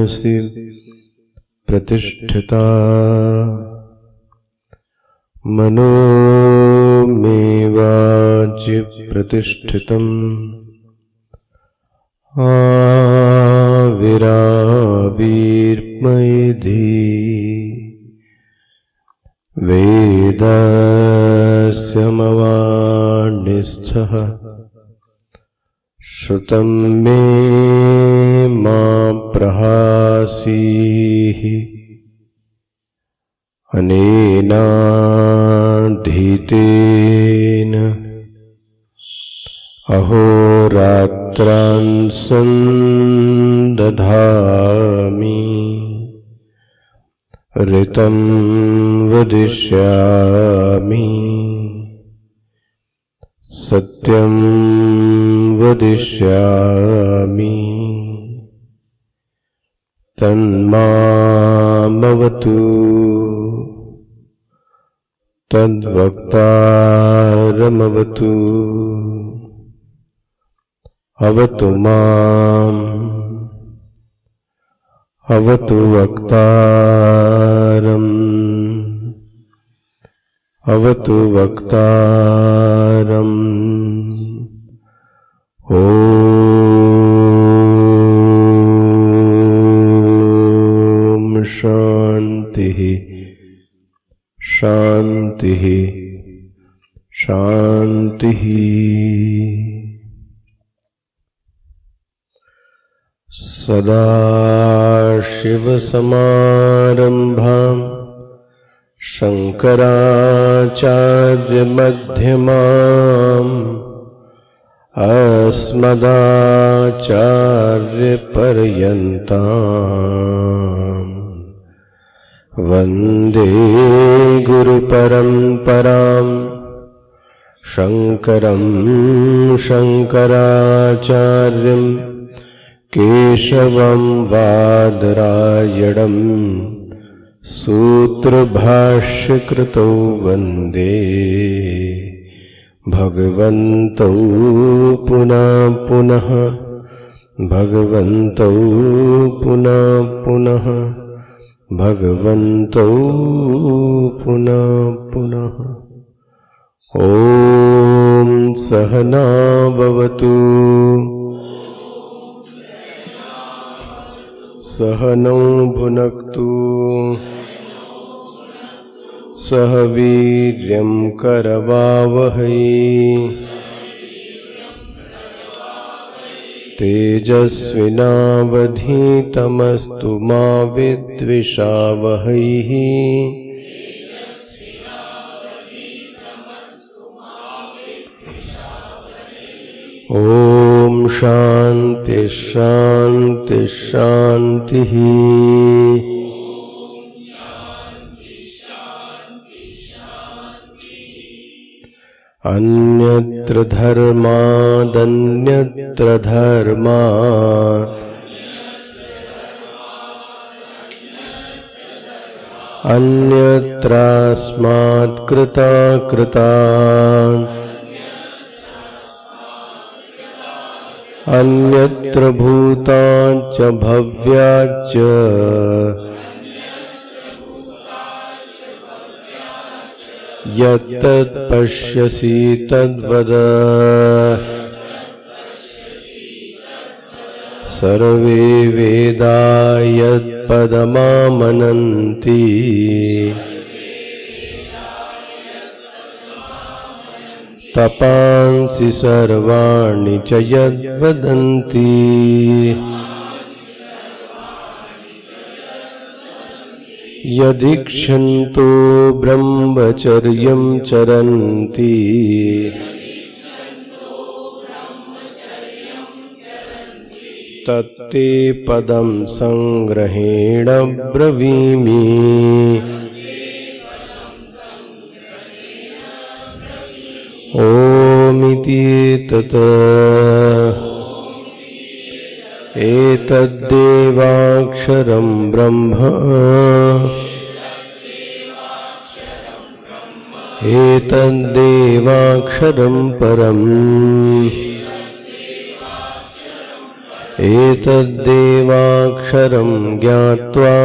मनसि प्रतिष्ठिता मनो मे वाचि प्रतिष्ठितम् आविराविर्मयि वेदस्य मवानिस्थः श्रुतं मे मा प्रहासीः अनेनाधीतेन अहोरात्रान् सन्दधामि ऋतं वदिष्यामि सत्यं वदिष्यामि तन्मामवतु तद्वक्तारमवतु अवतु माम् अवतु वक्तारम् अवतु वक्तारम् ॐ शान्तिः शान्तिः शान्तिः। सदाशिवसमारम्भाम् शङ्कराचार्यमध्यमाम् अस्मदाचार्यपर्यन्ताम् वन्दे गुरुपरम्पराम् शङ्करं शङ्कराचार्यम् केशवं वादरायणं सूत्रभाष्यकृतौ वन्दे भगवन्तौ पुनः पुनः भगवन्तौ पुनः पुनः भगवन्तौ पुनः पुनः। ॐ सहना भवतु सहनौ भुनक्तु सह वीर्यं करवावहै तेजस्विनावधीतमस्तु मा विद्विषावहै। ॐ शान्ति शान्ति शान्तिः। अन्यत्र धर्मादन्यत्र धर्मात् अन्यत्रास्मात् कृताकृतान् अन्यत्र भूताच्च भव्याच्च यत्तत् पश्यसि तद्वद। सर्वे वेदा यत्पदमामनन्ति तपांसि सर्वाणि च यद्वदन्ति। यदीक्षन्तो ब्रह्मचर्यं चरन्ति तत्ते पदं संग्रहेण ब्रवीमि। ओमिति तत् एतद्देवाक्षरं ब्रह्म एतद्देवाक्षरं परम् एतद्देवाक्षरं ज्ञात्वा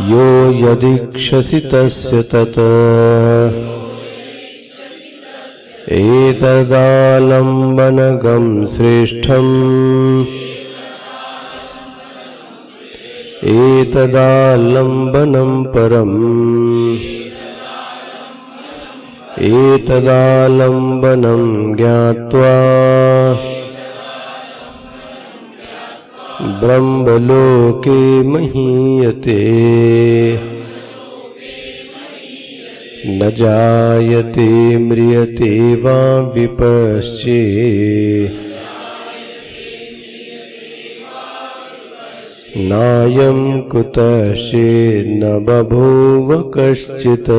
यो यदीक्षसि तस्य तत् एतदालम्बनगं श्रेष्ठम् एतदालम्बनं परम् एतदालम्बनं ज्ञात्वा ब्रह्मलोके महीयते न जायते म्रियते वा विपश्चेत् नायं कुतश्चिन्न बभूव कश्चित्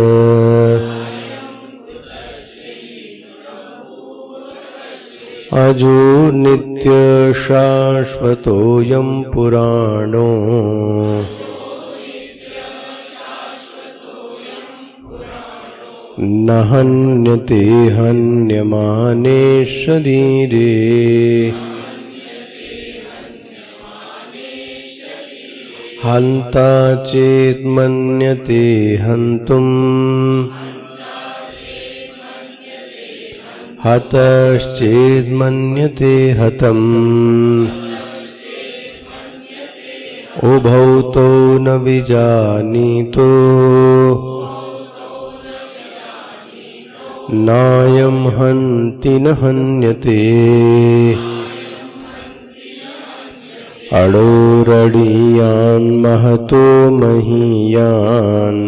अजो नित्यशाश्वतोऽयं पुराणो न हन्यते हन्यमाने शरीरे हन्ता चेन्मन्यते हन्तुम् हतश्चेन्मन्यते हतम् उभौ तौ न विजानीतो नायं हन्ति न हन्यते अडोरडीयान् महतो महीयान्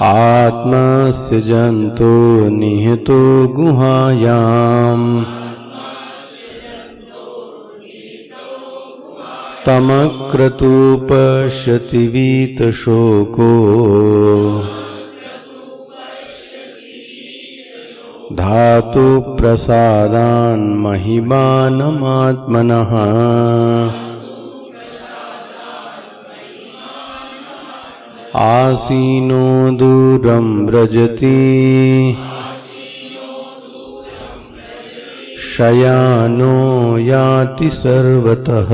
आत्मस्य जन्तो निहितो गुहायाम् तमक्रतु पश्यति वीतशोको धातु प्रसादान् महिमानमात्मनः आसीनो दूरं व्रजति शयानो याति सर्वतः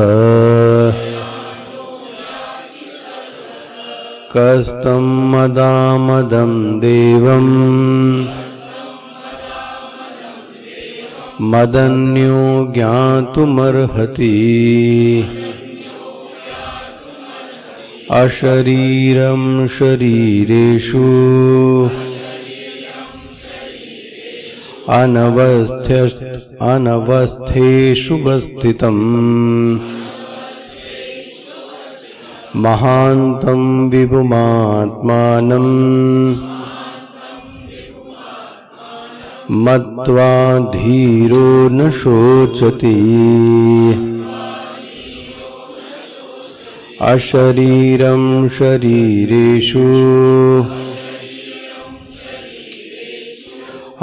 कस्तं मदामदं देवं मदन्यो ज्ञातुमर्हति अशरीरं शरीरेषु अनवस्थेषु वस्थितम् महान्तं विभुमात्मानं मत्वा धीरो न शोचति अशरीरं शरीरेषु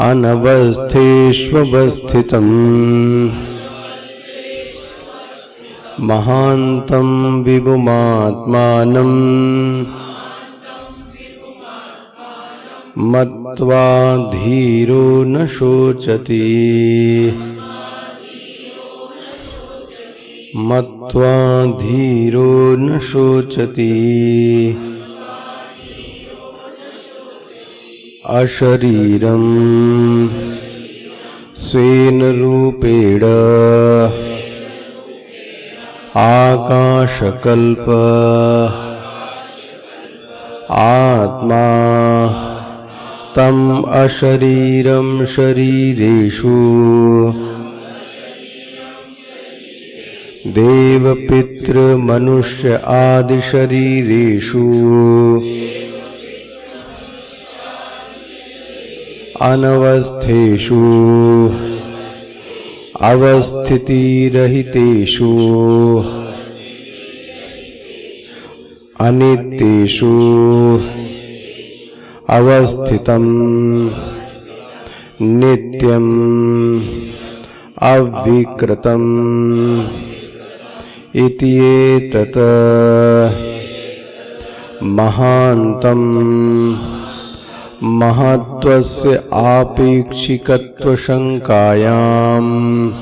अनवस्थेष्वस्थितम् महान्तं विभुमात्मानं मत्वा धीरो न शोचति मत्वा धीरो न शोचति अशरीरं स्वेन रूपेण आकाशकल्प आत्मा तम् अशरीरं शरीरेषु देवपितृमनुष्य आदिशरीरेषु अनवस्थेषु अवस्थितिरहितेषु अनित्येषु अवस्थितम् नित्यम् अविकृतम् इति एतत् महान्तम् महत्वस्य आपेक्षिकत्वशङ्कायाम्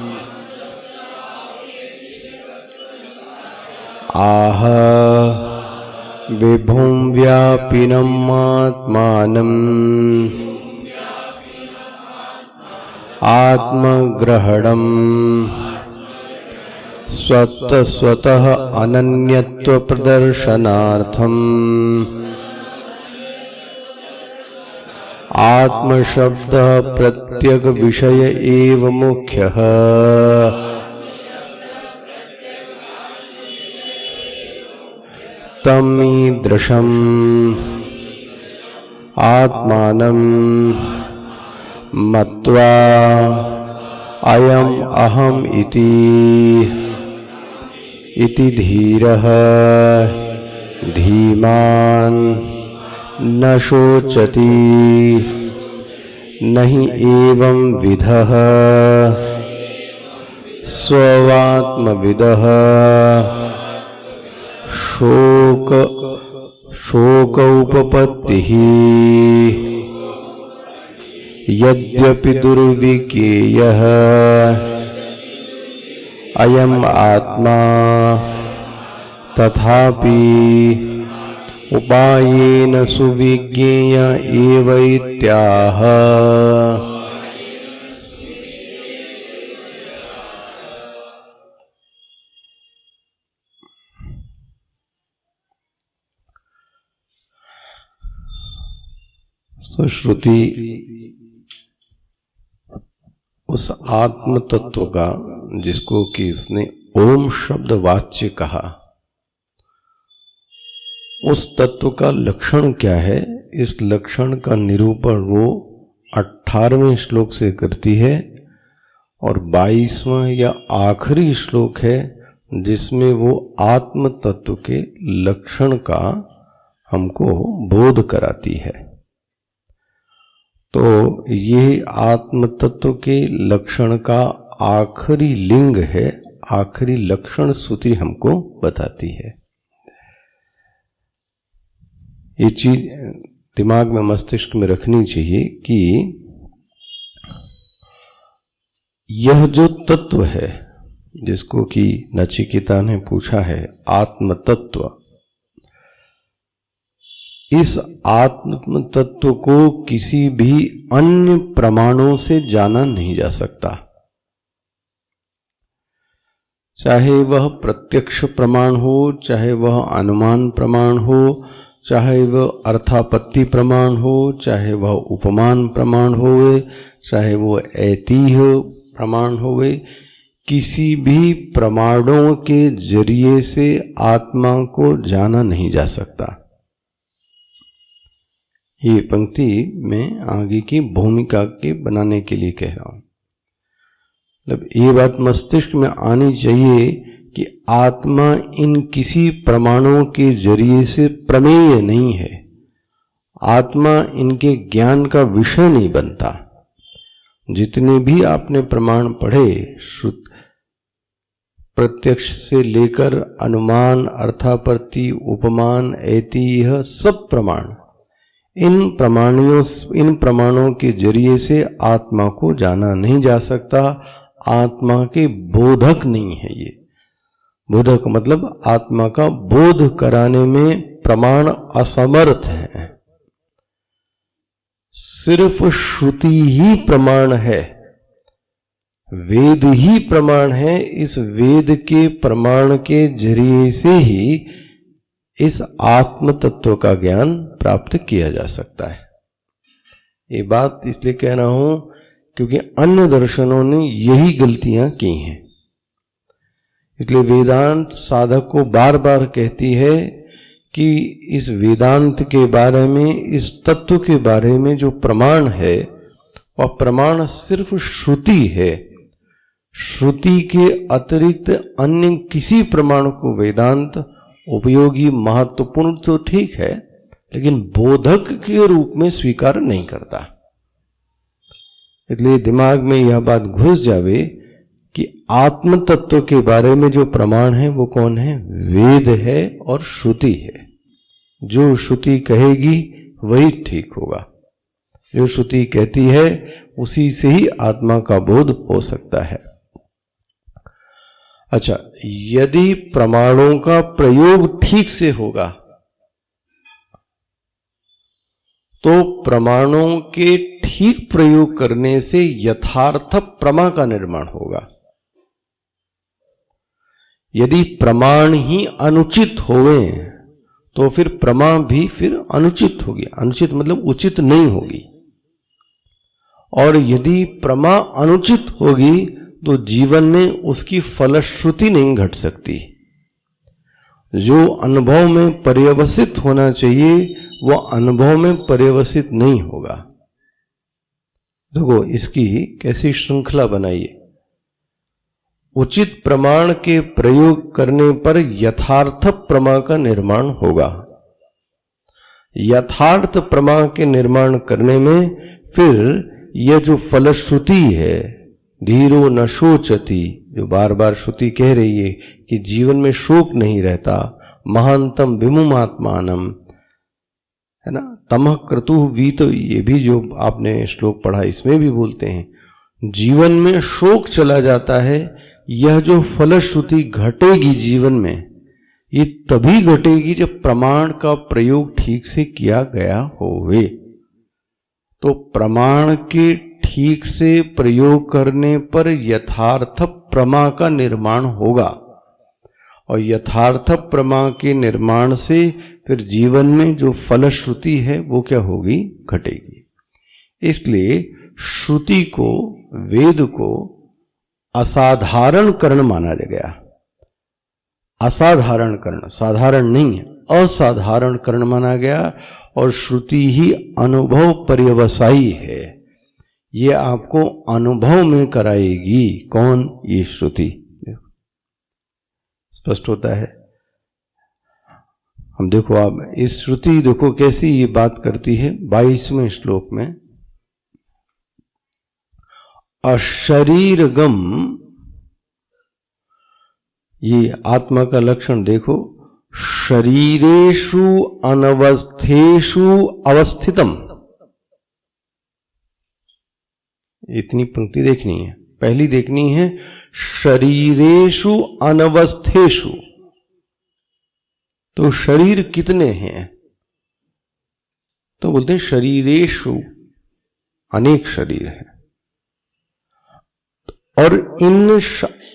आह विभुं व्यापिनम् आत्मानम् आत्मग्रहणम् स्वतः अनन्यत्व प्रदर्शनार्थम् आत्मशब्द प्रत्यग विषय एव मुख्यः तमीदृशम् आत्मानं मत्वा अयम् अहम् इति धीरः धीमान् न शोचति नहि एवं विधः स्वात्मविदः शोकोपपत्तिः यद्यपि दुर्विज्ञेयः अयम् आत्मा तथापि उपायेन सुविज्ञेय एव इत्याह। तो श्रुति उस आत्म तत्व का, जिसको कि इसने ओम शब्द वाच्य कहा, उस तत्व का लक्षण क्या है, इस लक्षण का निरूपण वो 18वें श्लोक से करती है और 22वां या आखिरी श्लोक है जिसमें वो आत्म तत्व के लक्षण का हमको बोध कराती है। तो ये आत्म तत्व के लक्षण का आखिरी लिंग है, आखिरी लक्षण श्रुति हमको बताती है। ये चीज दिमाग में, मस्तिष्क में रखनी चाहिए कि यह जो तत्व है जिसको कि नचिकेता ने पूछा है, आत्म तत्व, इस आत्म तत्व को किसी भी अन्य प्रमाणों से जाना नहीं जा सकता। चाहे वह प्रत्यक्ष प्रमाण हो, चाहे वह अनुमान प्रमाण हो, चाहे वह अर्थापत्ति प्रमाण हो, चाहे वह उपमान प्रमाण होवे, चाहे वह ऐतिह्य प्रमाण होवे, किसी भी प्रमाणों के जरिए से आत्मा को जाना नहीं जा सकता। ये पंक्ति में आगे की भूमिका के बनाने के लिए कह रहा हूं। मतलब ये बात मस्तिष्क में आनी चाहिए कि आत्मा इन किसी प्रमाणों के जरिए से प्रमेय नहीं है, आत्मा इनके ज्ञान का विषय नहीं बनता। जितने भी आपने प्रमाण पढ़े, प्रत्यक्ष से लेकर अनुमान, अर्थापत्ति, उपमान, ऐतिह्य, सब प्रमाण, इन प्रमाणों के जरिए से आत्मा को जाना नहीं जा सकता। आत्मा के बोधक नहीं है ये। बोधक मतलब आत्मा का बोध कराने में प्रमाण असमर्थ है, सिर्फ श्रुति ही प्रमाण है, वेद ही प्रमाण है। इस वेद के प्रमाण के जरिए से ही इस आत्म तत्व का ज्ञान प्राप्त किया जा सकता है। ये बात इसलिए कह रहा हूं क्योंकि अन्य दर्शनों ने यही गलतियां की हैं। इसलिए वेदांत साधक को बार बार कहती है कि इस वेदांत के बारे में, इस तत्व के बारे में जो प्रमाण है वह प्रमाण सिर्फ श्रुति है। श्रुति के अतिरिक्त अन्य किसी प्रमाण को वेदांत उपयोगी, महत्वपूर्ण तो ठीक है, लेकिन बोधक के रूप में स्वीकार नहीं करता। इसलिए दिमाग में यह बात घुस जावे कि आत्म तत्व के बारे में जो प्रमाण है वो कौन है? वेद है और श्रुति है। जो श्रुति कहेगी वही ठीक होगा। जो श्रुति कहती है उसी से ही आत्मा का बोध हो सकता है। अच्छा, यदि प्रमाणों का प्रयोग ठीक से होगा तो प्रमाणों के ठीक प्रयोग करने से यथार्थ प्रमा का निर्माण होगा। यदि प्रमाण ही अनुचित होवे तो फिर प्रमा भी फिर अनुचित होगी। अनुचित मतलब उचित नहीं होगी। और यदि प्रमा अनुचित होगी तो जीवन में उसकी फलश्रुति नहीं घट सकती। जो अनुभव में पर्यवसित होना चाहिए वह अनुभव में पर्यवसित नहीं होगा। देखो इसकी कैसी श्रृंखला बनाइए। उचित प्रमाण के प्रयोग करने पर यथार्थ प्रमा का निर्माण होगा। यथार्थ प्रमा के निर्माण करने में फिर यह जो फलश्रुति है, धीरो न शोचति, जो बार बार श्रुति कह रही है कि जीवन में शोक नहीं रहता, महानतम विमुमात्मानम, है ना, तमः क्रतुः वीत, ये भी जो आपने श्लोक पढ़ा इसमें भी बोलते हैं जीवन में शोक चला जाता है। यह जो फलश्रुति घटेगी जीवन में, ये तभी घटेगी जब प्रमाण का प्रयोग ठीक से किया गया होवे। तो प्रमाण के ठीक से प्रयोग करने पर यथार्थ प्रमा का निर्माण होगा और यथार्थ प्रमा के निर्माण से फिर जीवन में जो फलश्रुति है वो क्या होगी, घटेगी। इसलिए श्रुति को, वेद को असाधारण कर्ण माना गया। असाधारण कर्ण, साधारण नहीं है, असाधारण कर्ण माना गया। और श्रुति ही अनुभव पर्यवसायी है, ये आपको अनुभव में कराएगी। कौन? ये श्रुति। स्पष्ट होता है। हम देखो, आप इस श्रुति देखो कैसी ये बात करती है 22वें श्लोक में। अशरीरगम, ये आत्मा का लक्षण देखो, शरीरेषु अनवस्थेषु अवस्थितम। इतनी पंक्ति देखनी है। पहली देखनी है शरीरेषु अनवस्थेषु। तो शरीर कितने हैं? तो बोलते हैं शरीरेषु, अनेक शरीर हैं। और इन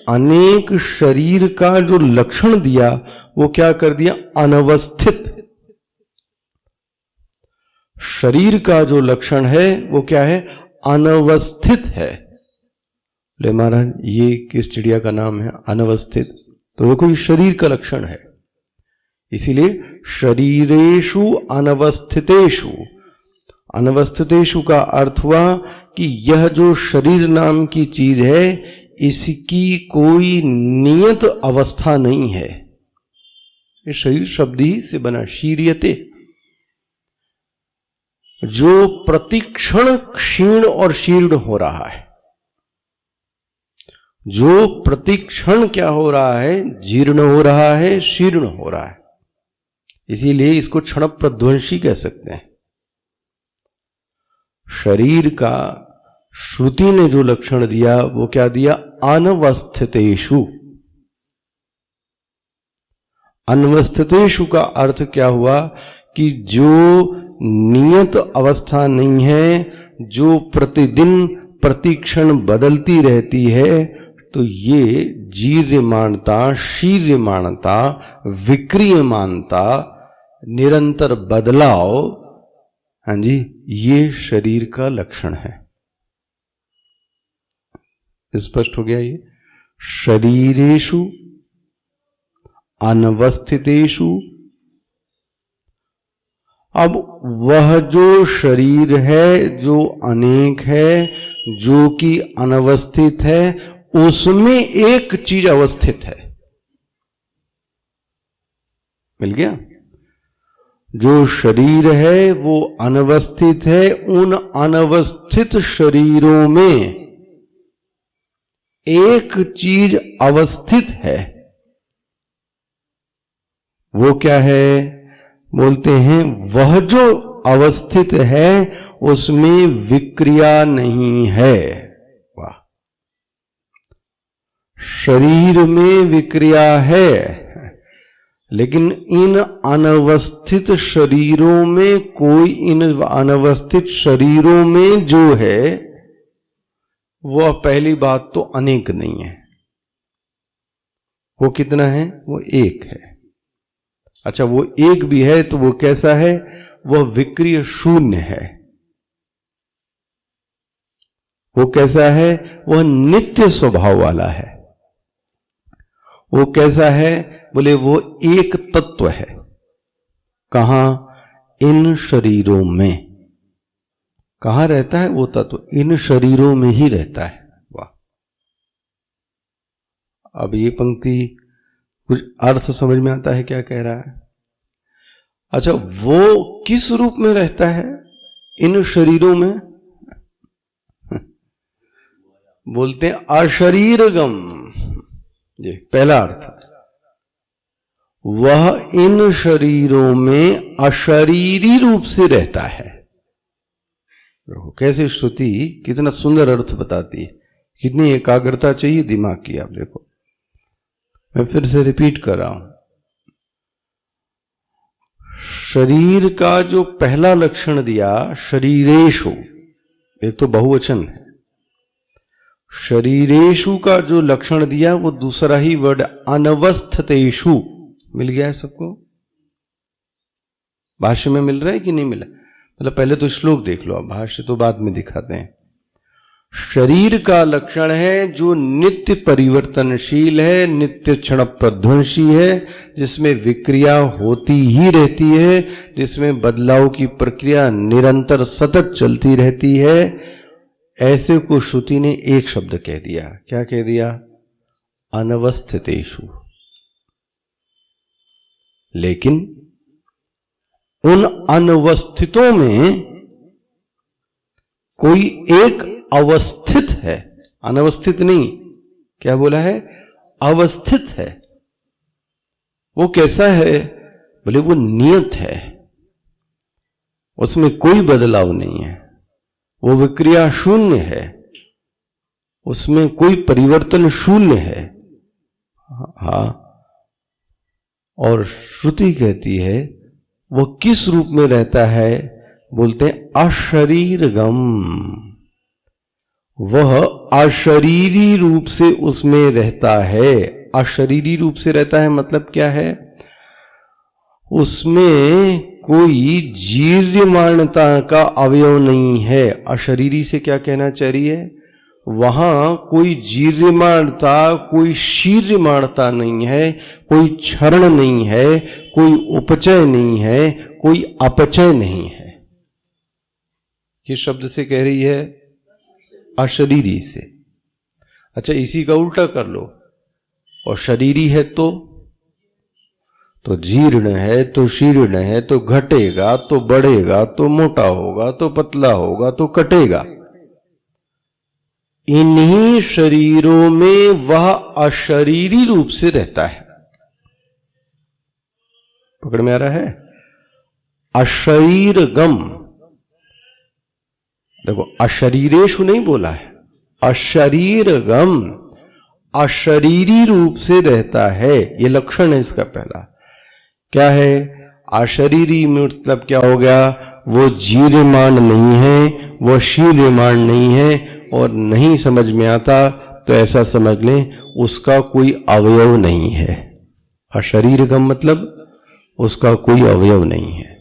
अनेक शरीर का जो लक्षण दिया वो क्या कर दिया? अनवस्थित। शरीर का जो लक्षण है वो क्या है? अनवस्थित है। ले महाराज, ये किस चिड़िया का नाम है? अनवस्थित। तो देखो ये शरीर का लक्षण है। इसीलिए शरीरेषु अनवस्थितेषु, अनवस्थितेषु का अर्थ हुआ कि यह जो शरीर नाम की चीज है इसकी कोई नियत अवस्था नहीं है। ये शरीर शब्द ही से बना, शीर्यते, जो प्रतिक्षण क्षीण और शीर्ण हो रहा है। जो प्रतिक्षण क्या हो रहा है? जीर्ण हो रहा है, शीर्ण हो रहा है। इसीलिए इसको क्षण प्रध्वंसी कह सकते हैं। शरीर का श्रुति ने जो लक्षण दिया वो क्या दिया? अनवस्थितेषु। अनवस्थितेषु का अर्थ क्या हुआ कि जो नियत अवस्था नहीं है, जो प्रतिदिन प्रतिक्षण बदलती रहती है, तो ये जीर्यमानता, शीर्यमानता, विक्रियमानता, निरंतर बदलाव, हाँ जी, ये शरीर का लक्षण है। स्पष्ट हो गया? ये शरीरेषु अनवस्थितेषु। अब वह जो शरीर है, जो अनेक है, जो कि अनवस्थित है, उसमें एक चीज अवस्थित है। मिल गया? जो शरीर है वो अनवस्थित है। उन अनवस्थित शरीरों में एक चीज अवस्थित है। वो क्या है? बोलते हैं वह जो अवस्थित है उसमें विक्रिया नहीं है। वाह, शरीर में विक्रिया है, लेकिन इन अनवस्थित शरीरों में इन अनवस्थित शरीरों में जो है वह पहली बात तो अनेक नहीं है। वो कितना है? वो एक है। अच्छा, वो एक भी है तो वो कैसा है? वह विक्रिय शून्य है। वो कैसा है? वह नित्य स्वभाव वाला है। वो कैसा है? बोले वो एक तत्व है। कहां? इन शरीरों में। कहां रहता है वो तत्व? इन शरीरों में ही रहता है। वाह, अब ये पंक्ति कुछ अर्थ समझ में आता है क्या कह रहा है? अच्छा, वो किस रूप में रहता है इन शरीरों में? बोलते हैं अशरीरगम। ये पहला अर्थ। वह इन शरीरों में अशरीरी रूप से रहता है। कैसे श्रुति कितना सुंदर अर्थ बताती है, कितनी एकाग्रता चाहिए दिमाग की। आप देखो, मैं फिर से रिपीट कर रहा हूं। शरीर का जो पहला लक्षण दिया, शरीरेषु, एक तो बहुवचन है। शरीरेषु का जो लक्षण दिया वो दूसरा ही वर्ड अनवस्थितेषु। मिल गया है सबको? भाष्य में मिल रहा है कि नहीं मिला? मतलब पहले तो श्लोक देख लो, आप भाष्य तो बाद में दिखाते हैं। शरीर का लक्षण है जो नित्य परिवर्तनशील है, नित्य क्षण प्रध्वंसी है, जिसमें विक्रिया होती ही रहती है, जिसमें बदलाव की प्रक्रिया निरंतर सतत चलती रहती है। ऐसे को श्रुति ने एक शब्द कह दिया। क्या कह दिया? अनवस्थितेषु। लेकिन उन अनवस्थितों में कोई एक अवस्थित है, अनवस्थित नहीं। क्या बोला है? अवस्थित है। वो कैसा है? बोले वो नियत है, उसमें कोई बदलाव नहीं है, वो विक्रिया शून्य है, उसमें कोई परिवर्तन शून्य है। हाँ, और श्रुति कहती है वो किस रूप में रहता है? बोलते हैं अशरीरगम। वह अशरीरी रूप से उसमें रहता है। अशरीरी रूप से रहता है मतलब क्या है? उसमें कोई जीर्यमाणता का अवयव नहीं है। अशरीरी से क्या कहना चाहिए? वहां कोई जीर्यमाणता, कोई शीर्यमाणता नहीं है, कोई क्षरण नहीं है, कोई उपचय नहीं है, कोई अपचय नहीं है। किस शब्द से कह रही है? अशरीरी से। अच्छा, इसी का उल्टा कर लो, और शरीरी है तो जीर्ण है, तो शीर्ण है, तो घटेगा, तो बढ़ेगा, तो मोटा होगा, तो पतला होगा, तो कटेगा। इन्हीं शरीरों में वह अशरीरी रूप से रहता है। पकड़ में आ रहा है? अशरीरगम। देखो, अशरीरेषु नहीं बोला है, अशरीरगम। अशरीरी रूप से रहता है, ये लक्षण है इसका पहला। क्या है? अशरीरी मतलब क्या हो गया? वो जीर्यमान नहीं है, वो शीर्यमान नहीं है, और नहीं समझ में आता तो ऐसा समझ लें उसका कोई अवयव नहीं है। अशरीरगम मतलब उसका कोई अवयव नहीं है।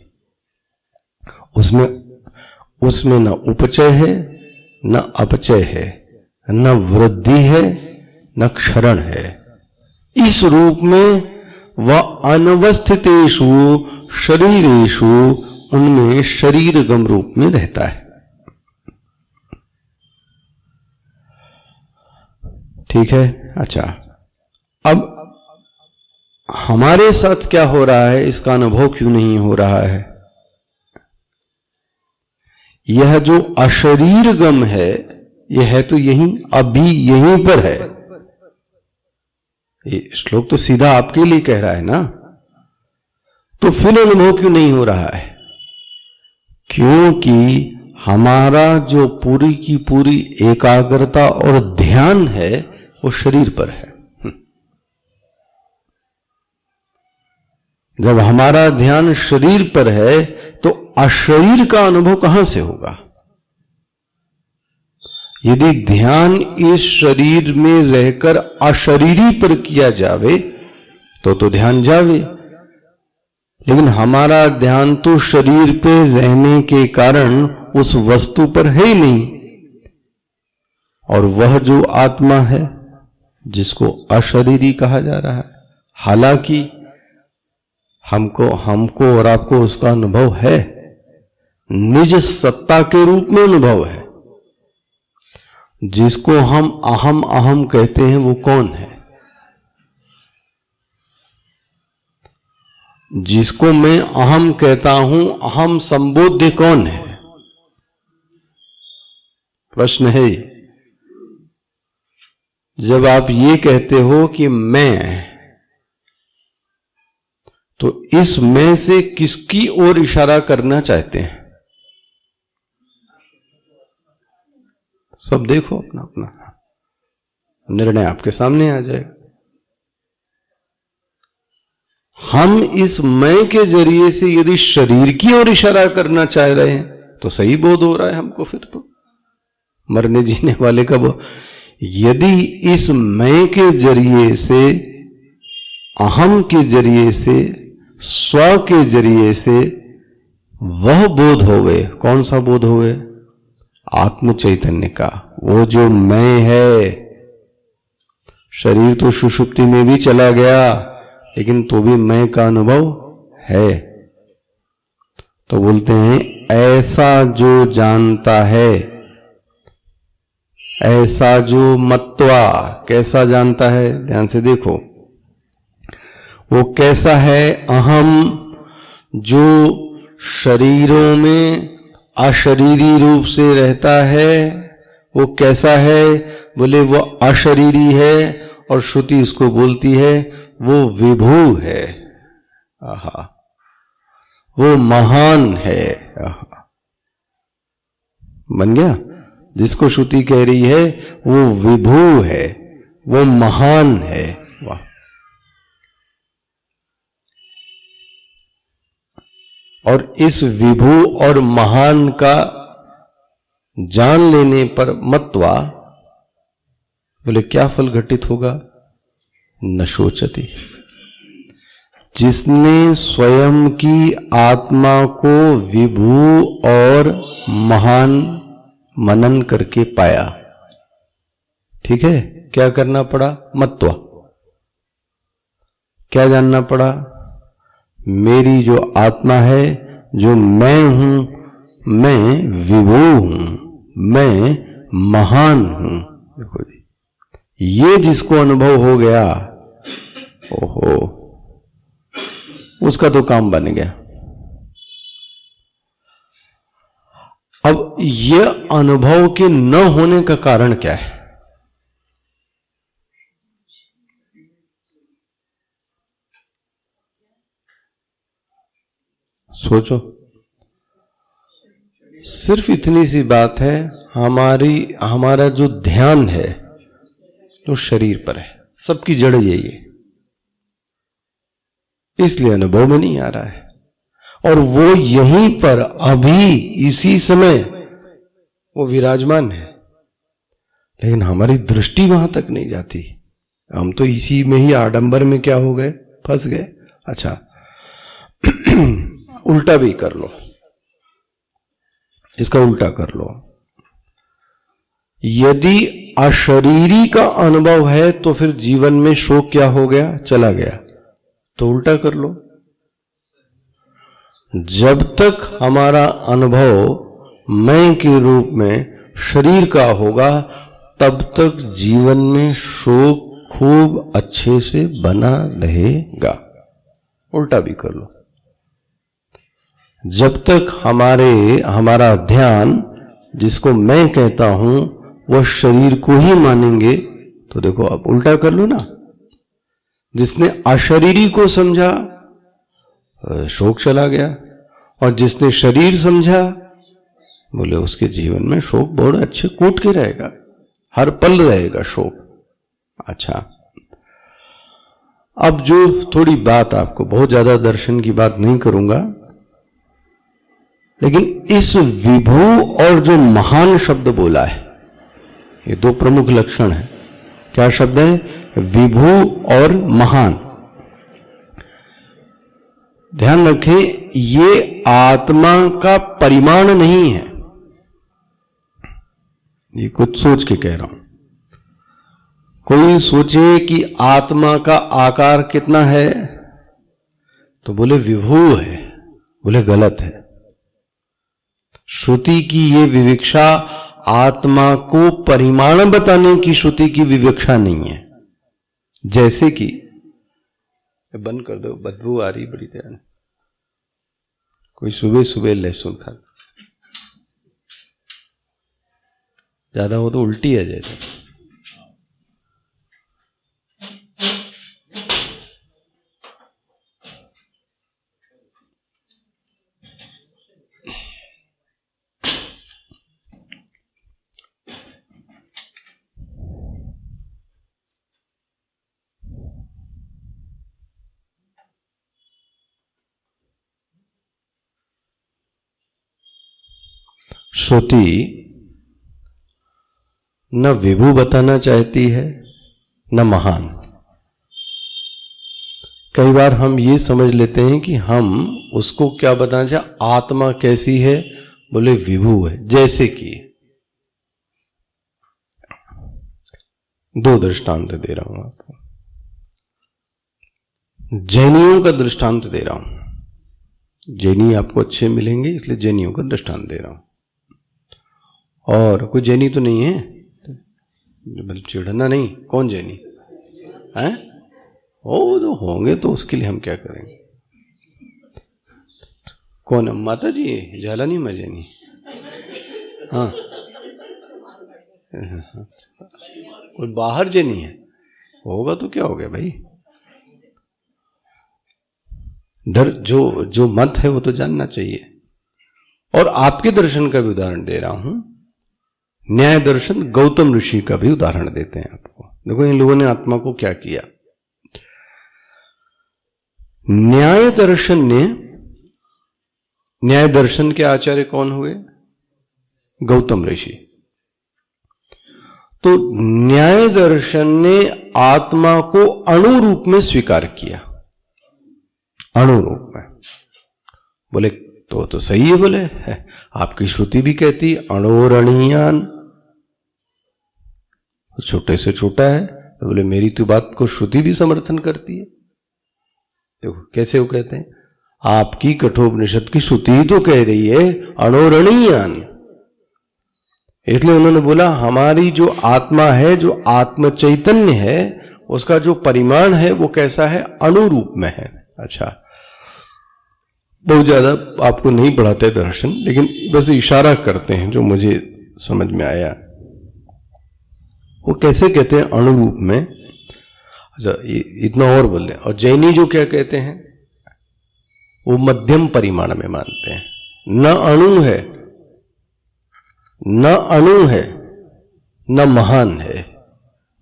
उसमें न उपचय है, न अपचय है, न वृद्धि है, न क्षरण है। इस रूप में वह अनवस्थितेषु शरीरेषु, उनमें शरीरगम रूप में रहता है। ठीक है? अच्छा, अब हमारे साथ क्या हो रहा है, इसका अनुभव क्यों नहीं हो रहा है? यह जो अशरीरगम है, यह है तो यहीं, अभी यहीं पर है। ये श्लोक तो सीधा आपके लिए कह रहा है ना, तो फिर अनुभव क्यों नहीं हो रहा है? क्योंकि हमारा जो पूरी की पूरी एकाग्रता और ध्यान है वो शरीर पर है। जब हमारा ध्यान शरीर पर है तो अशरीर का अनुभव कहां से होगा? यदि ध्यान इस शरीर में रहकर अशरीरी पर किया जावे तो ध्यान जावे, लेकिन हमारा ध्यान तो शरीर पे रहने के कारण उस वस्तु पर है ही नहीं। और वह जो आत्मा है जिसको अशरीरी कहा जा रहा है, हालांकि हमको और आपको उसका अनुभव है, निज सत्ता के रूप में अनुभव है। जिसको हम अहम अहम कहते हैं वो कौन है? जिसको मैं अहम कहता हूं, अहम संबोध्य कौन है? प्रश्न है। जब आप ये कहते हो कि मैं, तो इस मैं से किसकी ओर इशारा करना चाहते हैं? सब देखो अपना अपना, निर्णय आपके सामने आ जाएगा। हम इस मैं के जरिए से यदि शरीर की ओर इशारा करना चाह रहे हैं तो सही बोध हो रहा है हमको। फिर तो मरने जीने वाले का वो, यदि इस मैं के जरिए से, अहम के जरिए से, स्व के जरिए से वह बोध हो गए, कौन सा बोध हो गए? आत्म चैतन्य का। वो जो मैं है, शरीर तो सुषुप्ति में भी चला गया लेकिन तो भी मैं का अनुभव है। तो बोलते हैं ऐसा जो जानता है, ऐसा जो मत्वा, कैसा जानता है? ध्यान से देखो, वो कैसा है? अहम, जो शरीरों में अशरीरी रूप से रहता है, वो कैसा है? बोले वो अशरीरी है और श्रुति इसको बोलती है वो विभू है। आहा, वो महान है। आहा, बन गया? जिसको श्रुति कह रही है वो विभू है, वो महान है। वाह! और इस विभू और महान का जान लेने पर मत्वा, बोले क्या फल घटित होगा? न शोचति। जिसने स्वयं की आत्मा को विभू और महान मनन करके पाया, ठीक है, क्या करना पड़ा? मत्वा। क्या जानना पड़ा? मेरी जो आत्मा है, जो मैं हूं, मैं विभू हूं, मैं महान हूं। देखो जी, ये जिसको अनुभव हो गया, ओहो, उसका तो काम बन गया। अब यह अनुभव के न होने का कारण क्या है? सोचो। सिर्फ इतनी सी बात है, हमारा जो ध्यान है तो शरीर पर है, सबकी जड़ यही है, इसलिए अनुभव में नहीं आ रहा है। और वो यहीं पर अभी इसी समय वो विराजमान है, लेकिन हमारी दृष्टि वहां तक नहीं जाती। हम तो इसी में ही आडंबर में क्या हो गए? फंस गए। अच्छा, उल्टा भी कर लो, इसका उल्टा कर लो। यदि अशरीरी का अनुभव है तो फिर जीवन में शोक क्या हो गया? चला गया। तो उल्टा कर लो, जब तक हमारा अनुभव मैं के रूप में शरीर का होगा तब तक जीवन में शोक खूब अच्छे से बना रहेगा। उल्टा भी कर लो, जब तक हमारा ध्यान, जिसको मैं कहता हूं, वह शरीर को ही मानेंगे, तो देखो आप उल्टा कर लो ना। जिसने अशरीरी को समझा, शोक चला गया, और जिसने शरीर समझा, बोले उसके जीवन में शोक बहुत अच्छे कूट के रहेगा, हर पल रहेगा शोक। अच्छा, अब जो थोड़ी बात आपको, बहुत ज्यादा दर्शन की बात नहीं करूंगा, लेकिन इस विभु और जो महान शब्द बोला है, ये दो प्रमुख लक्षण है। क्या शब्द है? विभु और महान। ध्यान रखें, ये आत्मा का परिमाण नहीं है। ये कुछ सोच के कह रहा हूं। कोई सोचे कि आत्मा का आकार कितना है, तो बोले विभु है, बोले गलत है। श्रुति की ये विवक्षा आत्मा को परिमाण बताने की श्रुति की विवक्षा नहीं है। जैसे कि बंद कर दो, बदबू आ रही बड़ी ध्यान। कोई सुबह सुबह लहसुन खा, ज्यादा हो तो उल्टी आ जाए। श्रुति न विभु बताना चाहती है न महान। कई बार हम ये समझ लेते हैं कि हम उसको क्या बताना चाहे, आत्मा कैसी है, बोले विभु है। जैसे कि दो दृष्टांत दे रहा हूं आपको, जैनियों का दृष्टांत दे रहा हूं। जैनी आपको अच्छे मिलेंगे इसलिए जैनियों का दृष्टांत दे रहा हूं। और कोई जैनी तो नहीं है, चिढ़ना नहीं। कौन जैनी है? ओ तो होंगे तो उसके लिए हम क्या करेंगे। कौन? माता जी झालानी में जैनी? हाँ, कोई बाहर जैनी है होगा तो क्या हो गया भाई। डर जो मत है वो तो जानना चाहिए। और आपके दर्शन का भी उदाहरण दे रहा हूं। न्याय दर्शन गौतम ऋषि का भी उदाहरण देते हैं आपको। देखो इन लोगों ने आत्मा को क्या किया। न्याय दर्शन के आचार्य कौन हुए? गौतम ऋषि। तो न्याय दर्शन ने आत्मा को अणु रूप में स्वीकार किया। अणु रूप में बोले तो सही है। बोले है, आपकी श्रुति भी कहती अणोरणीयान, छोटे से छोटा है। तो बोले मेरी तो बात को श्रुति भी समर्थन करती है। देखो कैसे वो कहते हैं, आपकी कठोपनिषद की श्रुति ही तो कह रही है अणोरणीयान। इसलिए उन्होंने बोला हमारी जो आत्मा है, जो आत्म चैतन्य है, उसका जो परिमाण है वो कैसा है? अणु रूप में है। अच्छा, बहुत ज्यादा आपको नहीं पढ़ाते दर्शन, लेकिन बस इशारा करते हैं जो मुझे समझ में आया। वो कैसे कहते हैं अणु रूप में। अच्छा, इतना और बोल दें। और जैनी जो क्या कहते हैं, वो मध्यम परिमाण में मानते हैं। न अणु है, न महान है,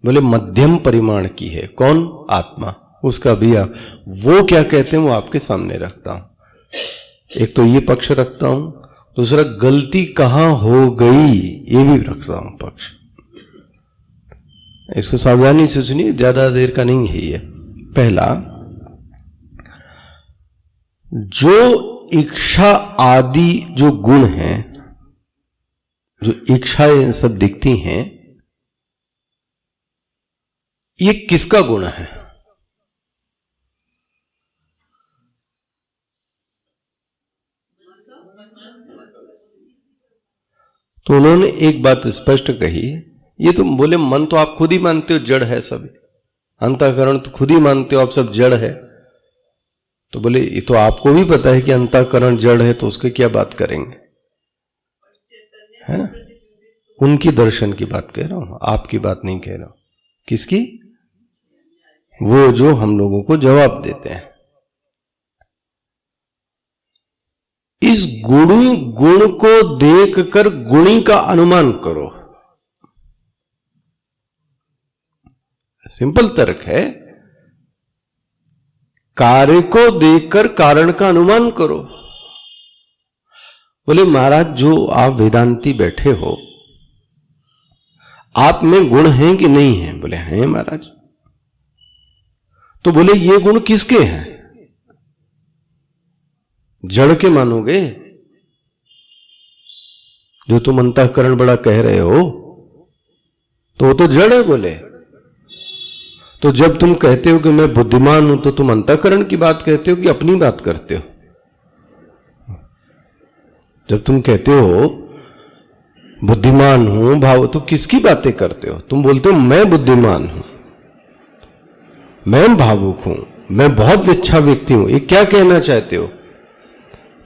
बोले मध्यम परिमाण की है। कौन? आत्मा। उसका भी आप वो क्या कहते हैं वो आपके सामने रखता हूं। एक तो ये पक्ष रखता हूं, दूसरा गलती कहां हो गई ये भी रखता हूं पक्ष। इसको सावधानी से सुनिए, ज्यादा देर का नहीं है ये। पहला, जो इच्छा आदि जो गुण हैं, जो इच्छाएं सब दिखती हैं, ये किसका गुण है? तो उन्होंने एक बात स्पष्ट कही, ये तो बोले मन तो आप खुद ही मानते हो जड़ है सब, अंतःकरण तो खुद ही मानते हो आप सब जड़ है। तो बोले ये तो आपको भी पता है कि अंतःकरण जड़ है, तो उसके क्या बात करेंगे, है ना। उनकी दर्शन की बात कह रहा हूं, आपकी बात नहीं कह रहा हूं। किसकी? वो जो हम लोगों को जवाब देते हैं। इस गुण को देखकर गुणी का अनुमान करो। सिंपल तर्क है, कार्य को देखकर कारण का अनुमान करो। बोले महाराज जो आप वेदांती बैठे हो, आप में गुण हैं कि नहीं हैं? बोले हैं महाराज। तो बोले ये गुण किसके हैं? जड़ के मानोगे? जो तुम अंतःकरण बड़ा कह रहे हो तो वो तो जड़ है। बोले तो जब तुम कहते हो कि मैं बुद्धिमान हूं तो तुम अंतःकरण की बात कहते हो कि अपनी बात करते हो? जब तुम कहते हो बुद्धिमान हूं भाव, तो किसकी बातें करते हो? तुम बोलते हो मैं बुद्धिमान हूं, मैं भावुक हूं, मैं बहुत अच्छा व्यक्ति हूं। ये क्या कहना चाहते हो?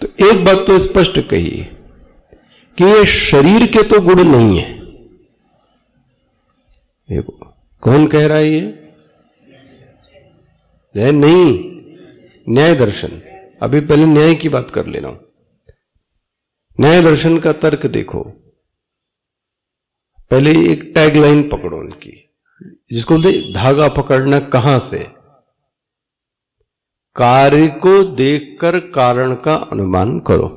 तो एक बात तो स्पष्ट कही कि ये शरीर के तो गुण नहीं है। ये कौन कह रहा है? ये नहीं, न्याय दर्शन। अभी पहले न्याय की बात कर लेना। न्याय दर्शन का तर्क देखो। पहले एक टैगलाइन पकड़ो उनकी, जिसको बोलते धागा पकड़ना। कहां से? कार्य को देखकर कारण का अनुमान करो।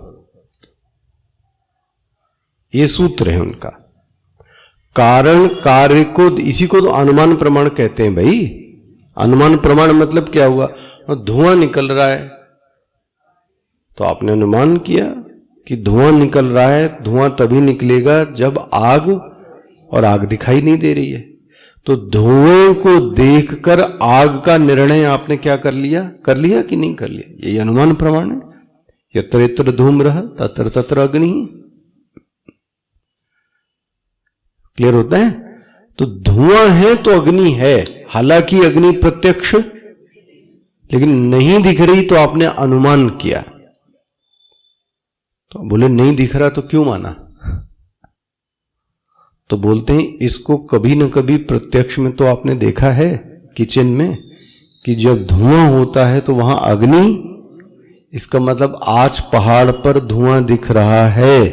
ये सूत्र है उनका। कारण कार्य को, इसी को तो अनुमान प्रमाण कहते हैं भाई। अनुमान प्रमाण मतलब क्या हुआ? धुआं निकल रहा है तो आपने अनुमान किया कि धुआं निकल रहा है। धुआं तभी निकलेगा जब आग, और आग दिखाई नहीं दे रही है। तो धुएं को देखकर आग का निर्णय आपने क्या कर लिया? कर लिया कि नहीं कर लिया? यही अनुमान प्रमाण है। यत्र यत्र धूम्रः तत्र तत्र अग्नि। क्लियर होता है? तो धुआं है तो अग्नि है। हालांकि अग्नि प्रत्यक्ष लेकिन नहीं दिख रही, तो आपने अनुमान किया। तो बोले नहीं दिख रहा तो क्यों माना? तो बोलते हैं इसको कभी न कभी प्रत्यक्ष में तो आपने देखा है किचन में कि जब धुआं होता है तो वहां अग्नि, इसका मतलब आज पहाड़ पर धुआं दिख रहा है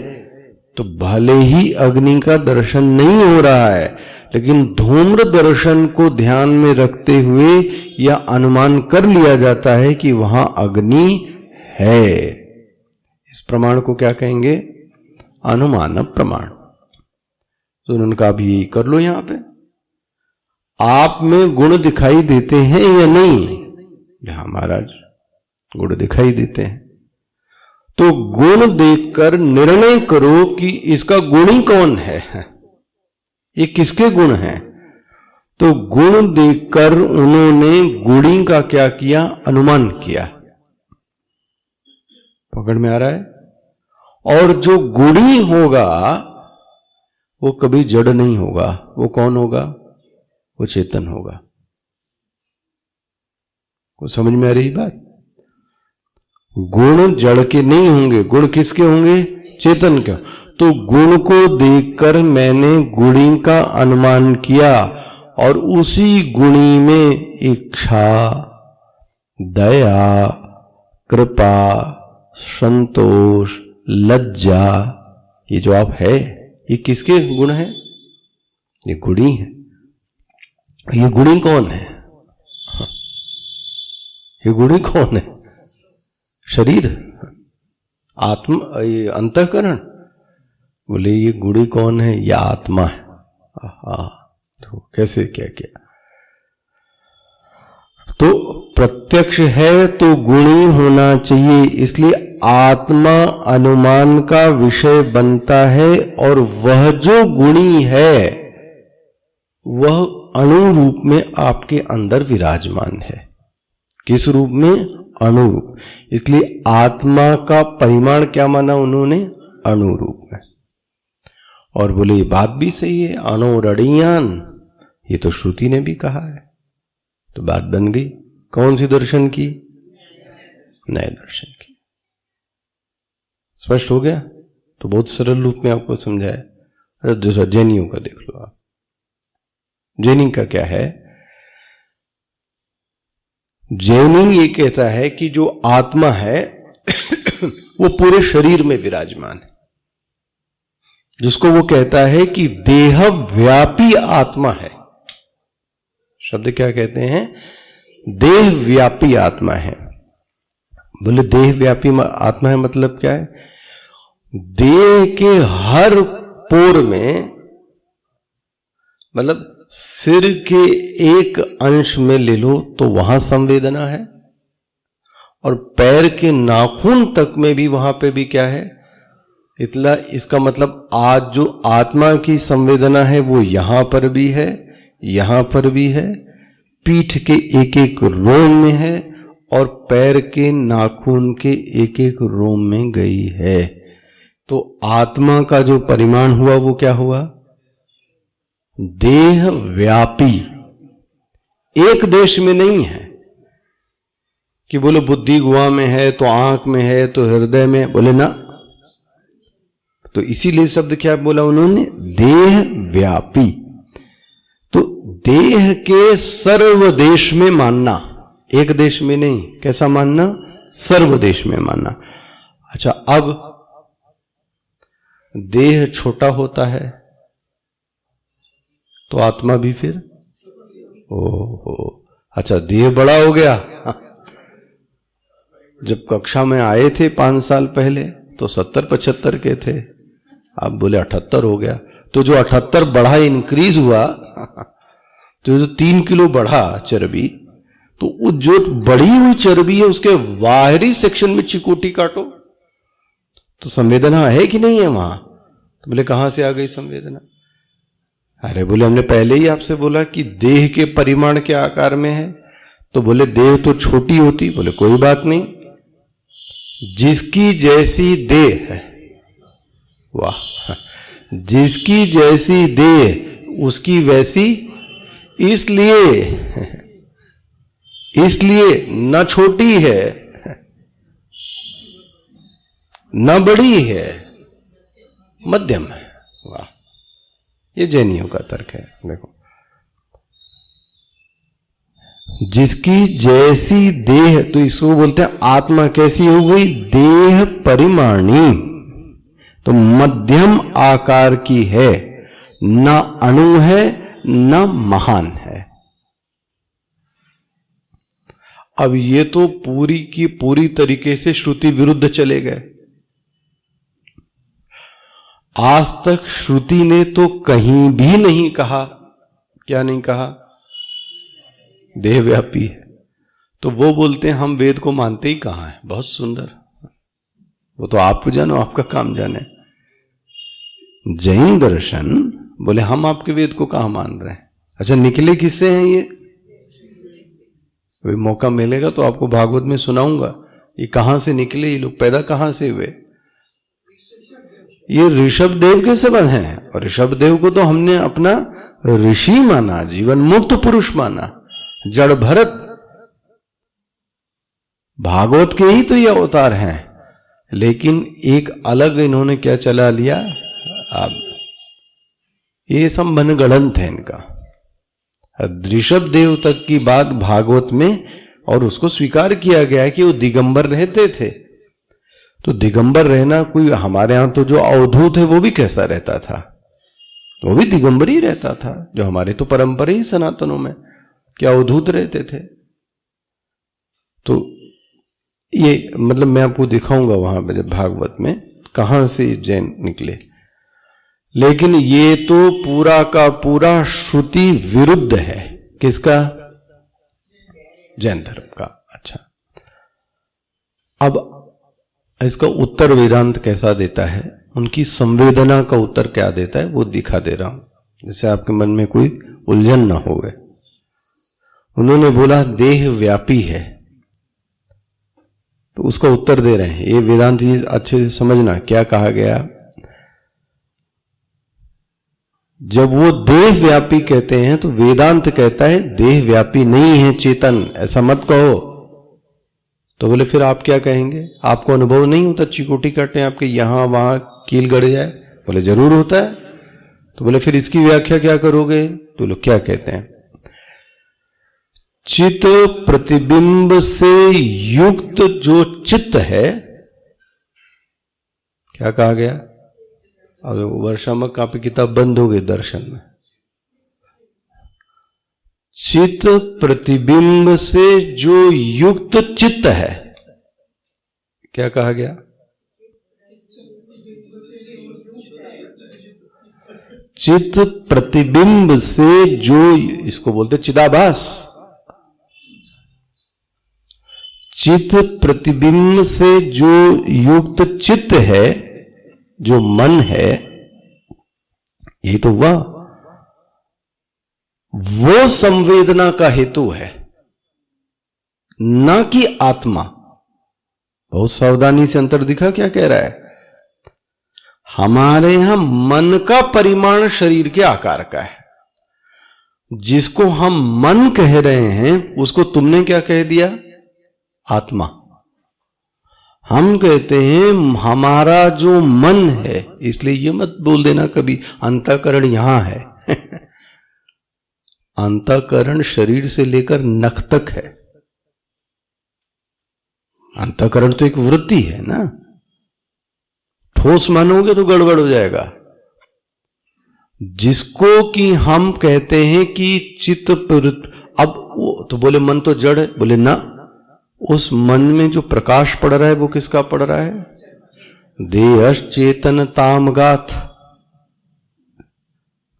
तो भले ही अग्नि का दर्शन नहीं हो रहा है, लेकिन धूम्र दर्शन को ध्यान में रखते हुए यह अनुमान कर लिया जाता है कि वहां अग्नि है। इस प्रमाण को क्या कहेंगे? अनुमान प्रमाण। तो उन्होंने कहा अभी यही कर लो। यहां पे आप में गुण दिखाई देते हैं या नहीं? हाँ महाराज, गुण दिखाई देते हैं। तो गुण देखकर निर्णय करो कि इसका गुणी कौन है, ये किसके गुण हैं। तो गुण देखकर उन्होंने गुणी का क्या किया? अनुमान किया। पकड़ में आ रहा है? और जो गुणी होगा वो कभी जड़ नहीं होगा। वो कौन होगा? वो चेतन होगा। को समझ में आ रही बात? गुण जड़ के नहीं होंगे। गुण किसके होंगे? चेतन के। तो गुण को देखकर मैंने गुणी का अनुमान किया, और उसी गुणी में इच्छा, दया, कृपा, संतोष, लज्जा, ये जो आप है, ये किसके गुण है? ये गुणी है। ये गुणी कौन है? ये गुणी कौन है? शरीर, आत्मा, ये अंतःकरण। बोले ये गुणी कौन है? ये आत्मा है। तो कैसे क्या किया? तो प्रत्यक्ष है तो गुणी होना चाहिए, इसलिए आत्मा अनुमान का विषय बनता है। और वह जो गुणी है वह अणु रूप में आपके अंदर विराजमान है। किस रूप में? अणु रूप। इसलिए आत्मा का परिमाण क्या माना उन्होंने? अणु रूप में। और बोले ये बात भी सही है, अणु रणीयान, ये तो श्रुति ने भी कहा है। तो बात बन गई। कौन सी दर्शन की? नए दर्शन की। स्पष्ट हो गया? तो बहुत सरल रूप में आपको समझाया। दूसरा जैनियों का देख लो आप। जैनी का क्या है? जैनी ये कहता है कि जो आत्मा है वो पूरे शरीर में विराजमान है, जिसको वो कहता है कि देह व्यापी आत्मा है। शब्द क्या कहते हैं? देह व्यापी आत्मा है। बोले देह व्यापी आत्मा है मतलब क्या है? देह के हर पोर में, मतलब सिर के एक अंश में ले लो तो वहां संवेदना है, और पैर के नाखून तक में भी वहां पे भी क्या है? इतना। इसका मतलब आज जो आत्मा की संवेदना है वो यहां पर भी है, यहां पर भी है, पीठ के एक एक रोम में है, और पैर के नाखून के एक एक रोम में गई है। तो आत्मा का जो परिमाण हुआ वो क्या हुआ? देह व्यापी। एक देश में नहीं है कि बोले बुद्धि गुहा में है तो आंख में है तो हृदय में, बोले ना। तो इसीलिए शब्द क्या बोला उन्होंने? देह व्यापी। तो देह के सर्व देश में मानना, एक देश में नहीं। कैसा मानना? सर्व देश में मानना। अच्छा, अब देह छोटा होता है तो आत्मा भी फिर ओहो, अच्छा देह बड़ा हो गया। जब कक्षा में आए थे 5 साल पहले तो 70-75 के थे, अब बोले 78 हो गया। तो जो 78 बढ़ा, इंक्रीज हुआ, तो जो 3 किलो बढ़ा चर्बी, तो जो बढ़ी हुई चर्बी है उसके बाहरी सेक्शन में चिकोटी काटो तो संवेदना है कि नहीं है वहां? तो बोले कहां से आ गई संवेदना? अरे बोले हमने पहले ही आपसे बोला कि देह के परिमाण के आकार में है। तो बोले देह तो छोटी होती। बोले कोई बात नहीं, जिसकी जैसी देह है, वाह, जिसकी जैसी देह उसकी वैसी। इसलिए न छोटी है न बड़ी है, मध्यम है। वाह, ये जैनियों का तर्क है। देखो, जिसकी जैसी देह, तो इसको बोलते हैं आत्मा कैसी हो गई? देह परिमाणी। तो मध्यम आकार की है, न अणु है न महान है। अब ये तो पूरी की पूरी तरीके से श्रुति विरुद्ध चले गए। आज तक श्रुति ने तो कहीं भी नहीं कहा, क्या नहीं कहा? देह व्यापी है। तो वो बोलते हैं हम वेद को मानते ही कहां है। बहुत सुंदर, वो तो आप जानो, आपका काम जाने। जैन दर्शन बोले हम आपके वेद को कहां मान रहे हैं। अच्छा, निकले किससे हैं ये? कोई मौका मिलेगा तो आपको भागवत में सुनाऊंगा ये कहां से निकले, ये लोग पैदा कहां से हुए। ये ऋषभ देव के संबंध हैं, और ऋषभ देव को तो हमने अपना ऋषि माना, जीवन मुक्त पुरुष माना, जड़ भरत। भागवत के ही तो ये अवतार हैं, लेकिन एक अलग इन्होंने क्या चला लिया। अब ये संबंध गणंत है इनका। ऋषभ देव तक की बात भागवत में, और उसको स्वीकार किया गया कि वो दिगंबर रहते थे। तो दिगंबर रहना, कोई हमारे यहां तो जो अवधूत है वो भी कैसा रहता था? वो भी दिगंबर ही रहता था। जो हमारे तो परंपरा ही सनातनों में क्या अवधूत रहते थे। तो ये मतलब मैं आपको दिखाऊंगा वहां पे भागवत में कहां से जैन निकले। लेकिन ये तो पूरा का पूरा श्रुति विरुद्ध है। किसका? जैन धर्म का। अच्छा, अब इसका उत्तर वेदांत कैसा देता है, उनकी संवेदना का उत्तर क्या देता है वो दिखा दे रहा हूं, जिससे आपके मन में कोई उलझन ना होवे। उन्होंने बोला देह व्यापी है, तो उसका उत्तर दे रहे हैं। ये वेदांत ये अच्छे से समझना क्या कहा गया। जब वो देह व्यापी कहते हैं तो वेदांत कहता है देह व्यापी नहीं है चेतन, ऐसा मत कहो। तो बोले फिर आप क्या कहेंगे? आपको अनुभव नहीं होता चिकोटी काटे आपके यहां वहां कील गड़ जाए? बोले जरूर होता है। तो बोले फिर इसकी व्याख्या क्या करोगे? तो लोग क्या कहते हैं, चित्त प्रतिबिंब से युक्त जो चित्त है क्या कहा गया? अगर वर्षा में कापी किताब बंद हो गई दर्शन में, चित्त प्रतिबिंब से जो युक्त चित्त है, क्या कहा गया? चित्त प्रतिबिंब से जो, इसको बोलते चिदाभास। चित्त प्रतिबिंब से जो युक्त चित्त है, जो मन है, ये तो हुआ, वो संवेदना का हेतु है, ना कि आत्मा। बहुत सावधानी से अंतर दिखा क्या कह रहा है? हमारे यहां मन का परिमाण शरीर के आकार का है। जिसको हम मन कह रहे हैं उसको तुमने क्या कह दिया? आत्मा। हम कहते हैं हमारा जो मन है, इसलिए ये मत बोल देना कभी अंतःकरण यहां है। अंतःकरण शरीर से लेकर नख तक है। अंतःकरण तो एक वृत्ति है ना, ठोस मानोगे तो गड़बड़ हो जाएगा। जिसको कि हम कहते हैं कि चित्त, अब वो तो बोले मन तो जड़ है, बोले ना, उस मन में जो प्रकाश पड़ रहा है वो किसका पड़ रहा है? देहश्चेतन तामगात।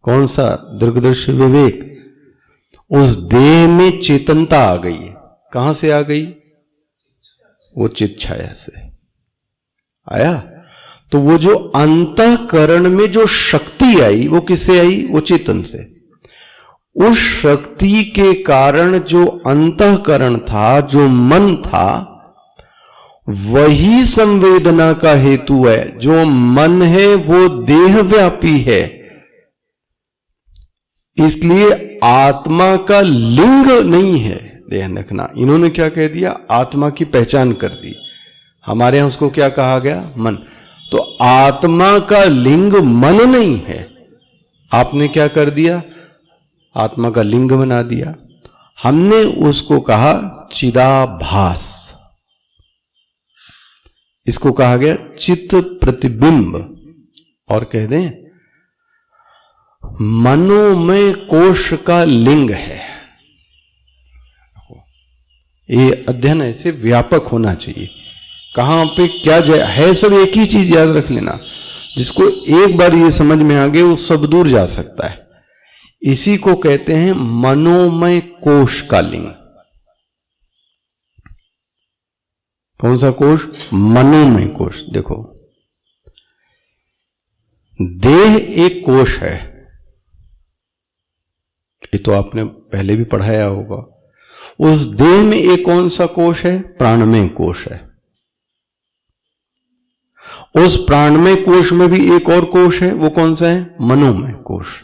कौन सा? दीर्घदर्शी विवेक। उस देह में चेतनता आ गई है। कहां से आ गई? वो चित्त छाया से आया। तो वो जो अंतःकरण में जो शक्ति आई वो किससे आई? वो चेतन से। उस शक्ति के कारण जो अंतःकरण था, जो मन था, वही संवेदना का हेतु है। जो मन है वो देहव्यापी है, इसलिए आत्मा का लिंग नहीं है। ध्यान रखना, इन्होंने क्या कह दिया? आत्मा की पहचान कर दी। हमारे यहां उसको क्या कहा गया? मन। तो आत्मा का लिंग मन नहीं है, आपने क्या कर दिया? आत्मा का लिंग बना दिया। हमने उसको कहा चिदाभास, इसको कहा गया चित्त प्रतिबिंब। और कह दें मनोमय कोश का लिंग है। ये अध्ययन ऐसे व्यापक होना चाहिए, कहां पे क्या है, सब एक ही चीज याद रख लेना। जिसको एक बार ये समझ में आ गए वो सब दूर जा सकता है। इसी को कहते हैं मनोमय कोश का लिंग। कौन सा कोश? मनोमय कोश। देखो, देह एक कोश है, ये तो आपने पहले भी पढ़ाया होगा। उस देह में एक कौन सा कोश है? प्राणमय कोश है। उस प्राणमय कोश में भी एक और कोश है, वो कौन सा है? मनोमय कोश।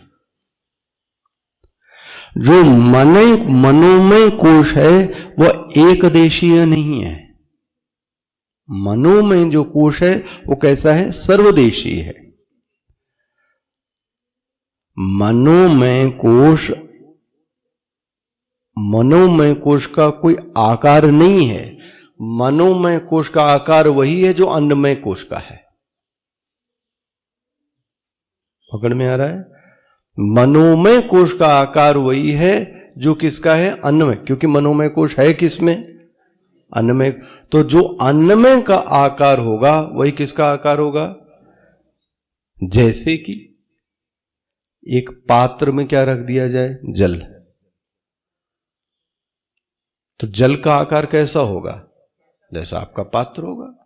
जो मनोमय कोश है वह एक देशीय नहीं है। मनोमय जो कोश है वो कैसा है? सर्वदेशीय है। मनोमय कोश का कोई आकार नहीं है। मनोमय कोश का आकार वही है जो अन्नमय कोश का है। पकड़ में आ रहा है? मनोमय कोश का आकार वही है जो किसका है? अन्नमय। क्योंकि मनोमय कोश है किसमें? अन्नमय। तो जो अन्नमय का आकार होगा वही किसका आकार होगा? जैसे कि एक पात्र में क्या रख दिया जाए? जल। तो जल का आकार कैसा होगा? जैसा आपका पात्र होगा।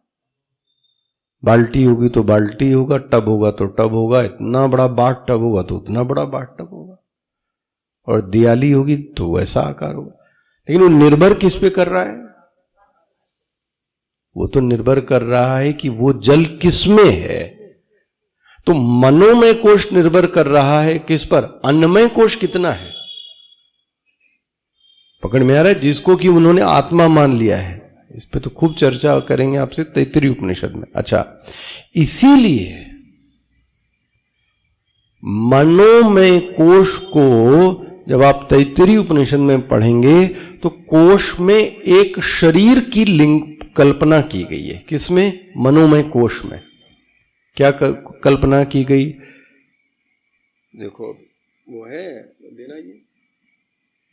बाल्टी होगी तो बाल्टी होगा, टब होगा तो टब होगा, इतना बड़ा बाट टब होगा तो उतना बड़ा बाट टब होगा, और दियाली होगी तो वैसा आकार होगा। लेकिन वो निर्भर किस पे कर रहा है? वो तो निर्भर कर रहा है कि वो जल किस में है। तो मनोमय कोश निर्भर कर रहा है किस पर? अन्नमय कोश कितना है। पकड़ में आ रहा है? जिसको कि उन्होंने आत्मा मान लिया है। इस पे तो खूब चर्चा करेंगे आपसे तैत्तिरीय उपनिषद में। अच्छा, इसीलिए मनोमय कोश को जब आप तैत्तिरीय उपनिषद में पढ़ेंगे तो कोश में एक शरीर की लिंग कल्पना की गई है। किसमें? मनोमय कोश में। क्या कल्पना की गई? देखो वो है देना ये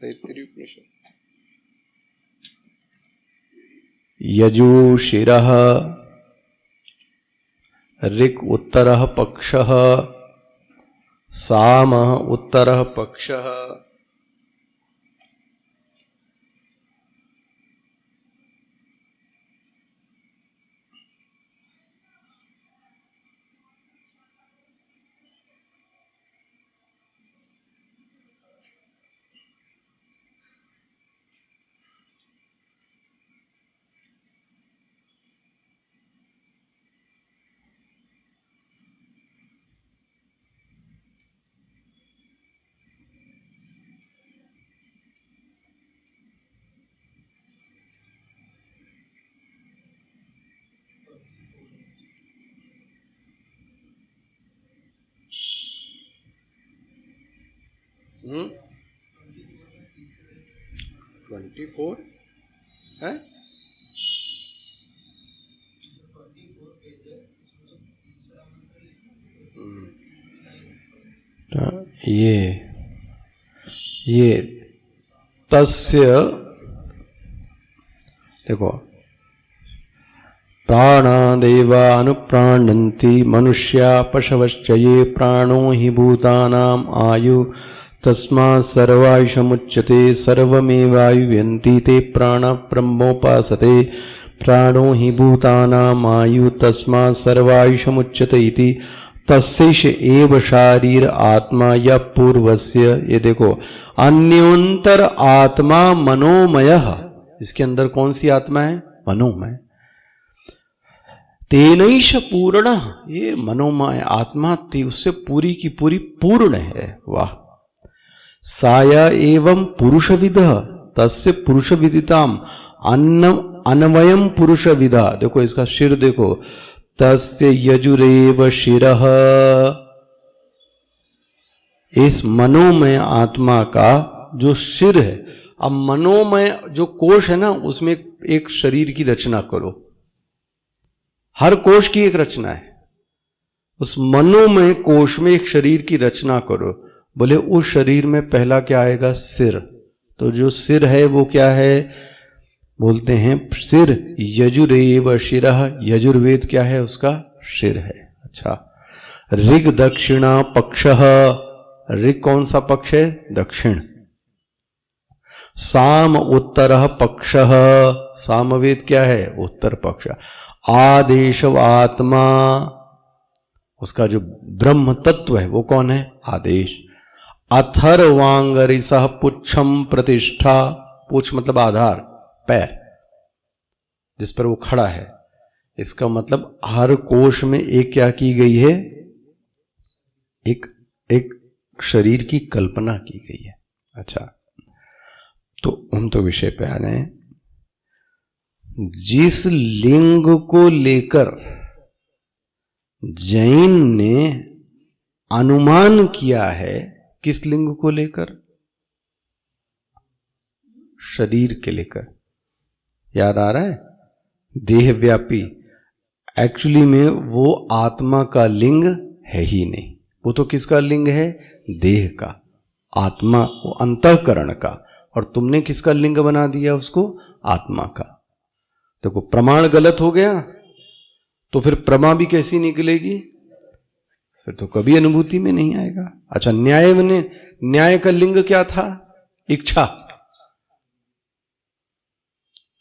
तैत्तिरीय उपनिषद, यजु शिरः ऋक् उत्तरः पक्षः सामः उत्तरः पक्षः हम्म 24 है। ये तस्य देखो प्राणादेवा अनुप्राणन्ति मनुष्या पशवश्च ये प्राणो हि भूतानाम् आयु तस्मात् सर्वायुषमुच्यते सर्वमेवायुयन्ति ते प्राणः ब्रह्मोपासते प्राणो हि भूतानाम् आयु तस्मात् सर्वायुषमुच्यते इति तस्यैष एव शारीर आत्मा या पूर्वस्य। ये देखो अन्योन्तर आत्मा मनोमयः, इसके अंदर कौन सी आत्मा है? मनोमय। तेनैष पूर्ण, ये मनोमय आत्मा थी उससे पूरी की पूरी पूर्ण है। वाह। साया एवं पुरुषविदः तस्य पुरुषविदिताम अन्वयम पुरुषविदा। देखो इसका शिर देखो, तस्य यजुरेव शिरः, इस मनोमय आत्मा का जो सिर है। अब मनोमय जो कोश है ना, उसमें एक शरीर की रचना करो, हर कोश की एक रचना है, उस मनोमय कोश में एक शरीर की रचना करो। बोले उस शरीर में पहला क्या आएगा? सिर। तो जो सिर है वो क्या है? बोलते हैं सिर यजुरेव शिरः, यजुर्वेद क्या है? उसका सिर है। अच्छा। ऋग दक्षिणा पक्षः, ऋग कौन सा पक्ष है? दक्षिण। साम उत्तरः पक्षः, सामवेद क्या है? उत्तर पक्ष। आदेश आत्मा, उसका जो ब्रह्म तत्व है वो कौन है? आदेश। अथर्वांगरिसः पुच्छम प्रतिष्ठा, पुच्छ मतलब आधार, पैर जिस पर वो खड़ा है। इसका मतलब हर कोश में एक क्या की गई है? एक शरीर की कल्पना की गई है। अच्छा, तो हम तो विषय पे आ रहे हैं। जिस लिंग को लेकर जैन ने अनुमान किया है, किस लिंग को लेकर? शरीर के लेकर। याद आ रहा है? देह व्यापी। एक्चुअली में वो आत्मा का लिंग है ही नहीं, वो तो किसका लिंग है? देह का, आत्मा, वो अंतःकरण का। और तुमने किसका लिंग बना दिया उसको? आत्मा का। देखो प्रमाण गलत हो गया तो फिर प्रमा भी कैसी निकलेगी? फिर तो कभी अनुभूति में नहीं आएगा। अच्छा, न्याय का लिंग क्या था? इच्छा।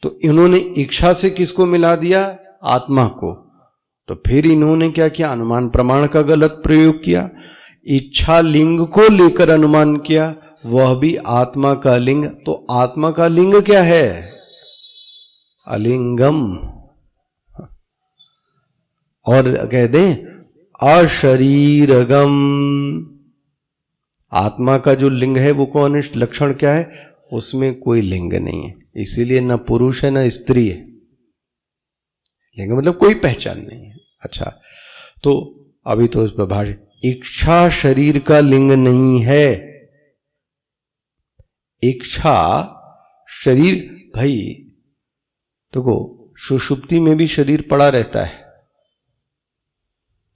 तो इन्होंने इच्छा से किसको मिला दिया? आत्मा को। तो फिर इन्होंने क्या किया? अनुमान प्रमाण का गलत प्रयोग किया। इच्छा लिंग को लेकर अनुमान किया, वह भी आत्मा का लिंग। तो आत्मा का लिंग क्या है? अलिंगम। और कह दें अशरीरगम। आत्मा का जो लिंग है वो कौन है? लक्षण क्या है? उसमें कोई लिंग नहीं है, इसीलिए न पुरुष है न स्त्री है। लिंग मतलब कोई पहचान नहीं है। अच्छा, तो अभी तो इस पर भाषा, इच्छा शरीर का लिंग नहीं है। इच्छा शरीर, भाई देखो सुषुप्ति में भी शरीर पड़ा रहता है,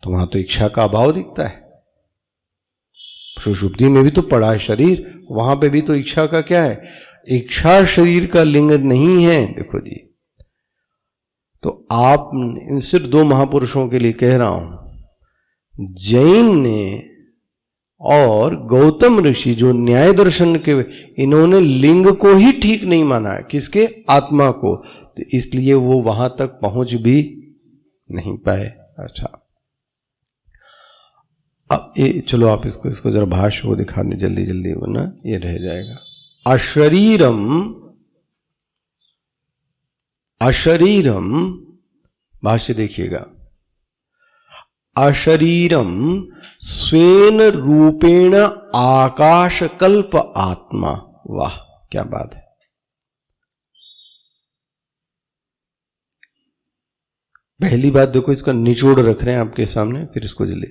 तो वहां तो इच्छा का अभाव दिखता है। सुषुप्ति में भी तो पड़ा है शरीर, वहां पे भी तो इच्छा का क्या है, इच्छा शरीर का लिंग नहीं है। देखो जी, तो आप सिर्फ दो महापुरुषों के लिए कह रहा हूं, जैन ने और गौतम ऋषि जो न्याय दर्शन के, इन्होंने लिंग को ही ठीक नहीं माना है। किसके? आत्मा को। तो इसलिए वो वहां तक पहुंच भी नहीं पाए। अच्छा, अब ये चलो आप इसको जरा भाष्य वो दिखा दें जल्दी जल्दी, वरना ये रह जाएगा। अशरीरम भाष्य देखिएगा, अशरीरम स्वेन रूपेण आकाशकल्प आत्मा। वाह क्या बात है। पहली बात देखो, इसका निचोड़ रख रहे हैं आपके सामने, फिर इसको जल्दी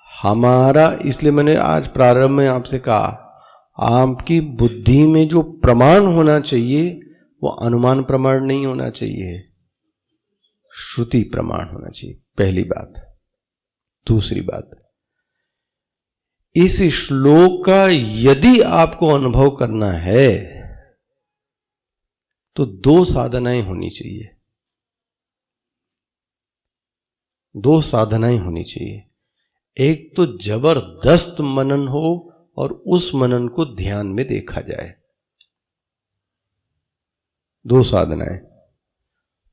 हमारा, इसलिए मैंने आज प्रारंभ में आपसे कहा, आपकी बुद्धि में जो प्रमाण होना चाहिए वो अनुमान प्रमाण नहीं होना चाहिए, श्रुति प्रमाण होना चाहिए। पहली बात। दूसरी बात, इस श्लोक का यदि आपको अनुभव करना है तो दो साधनाएं होनी चाहिए, दो साधनाएं होनी चाहिए। एक तो जबरदस्त मनन हो और उस मनन को ध्यान में देखा जाए। दो साधनाएं,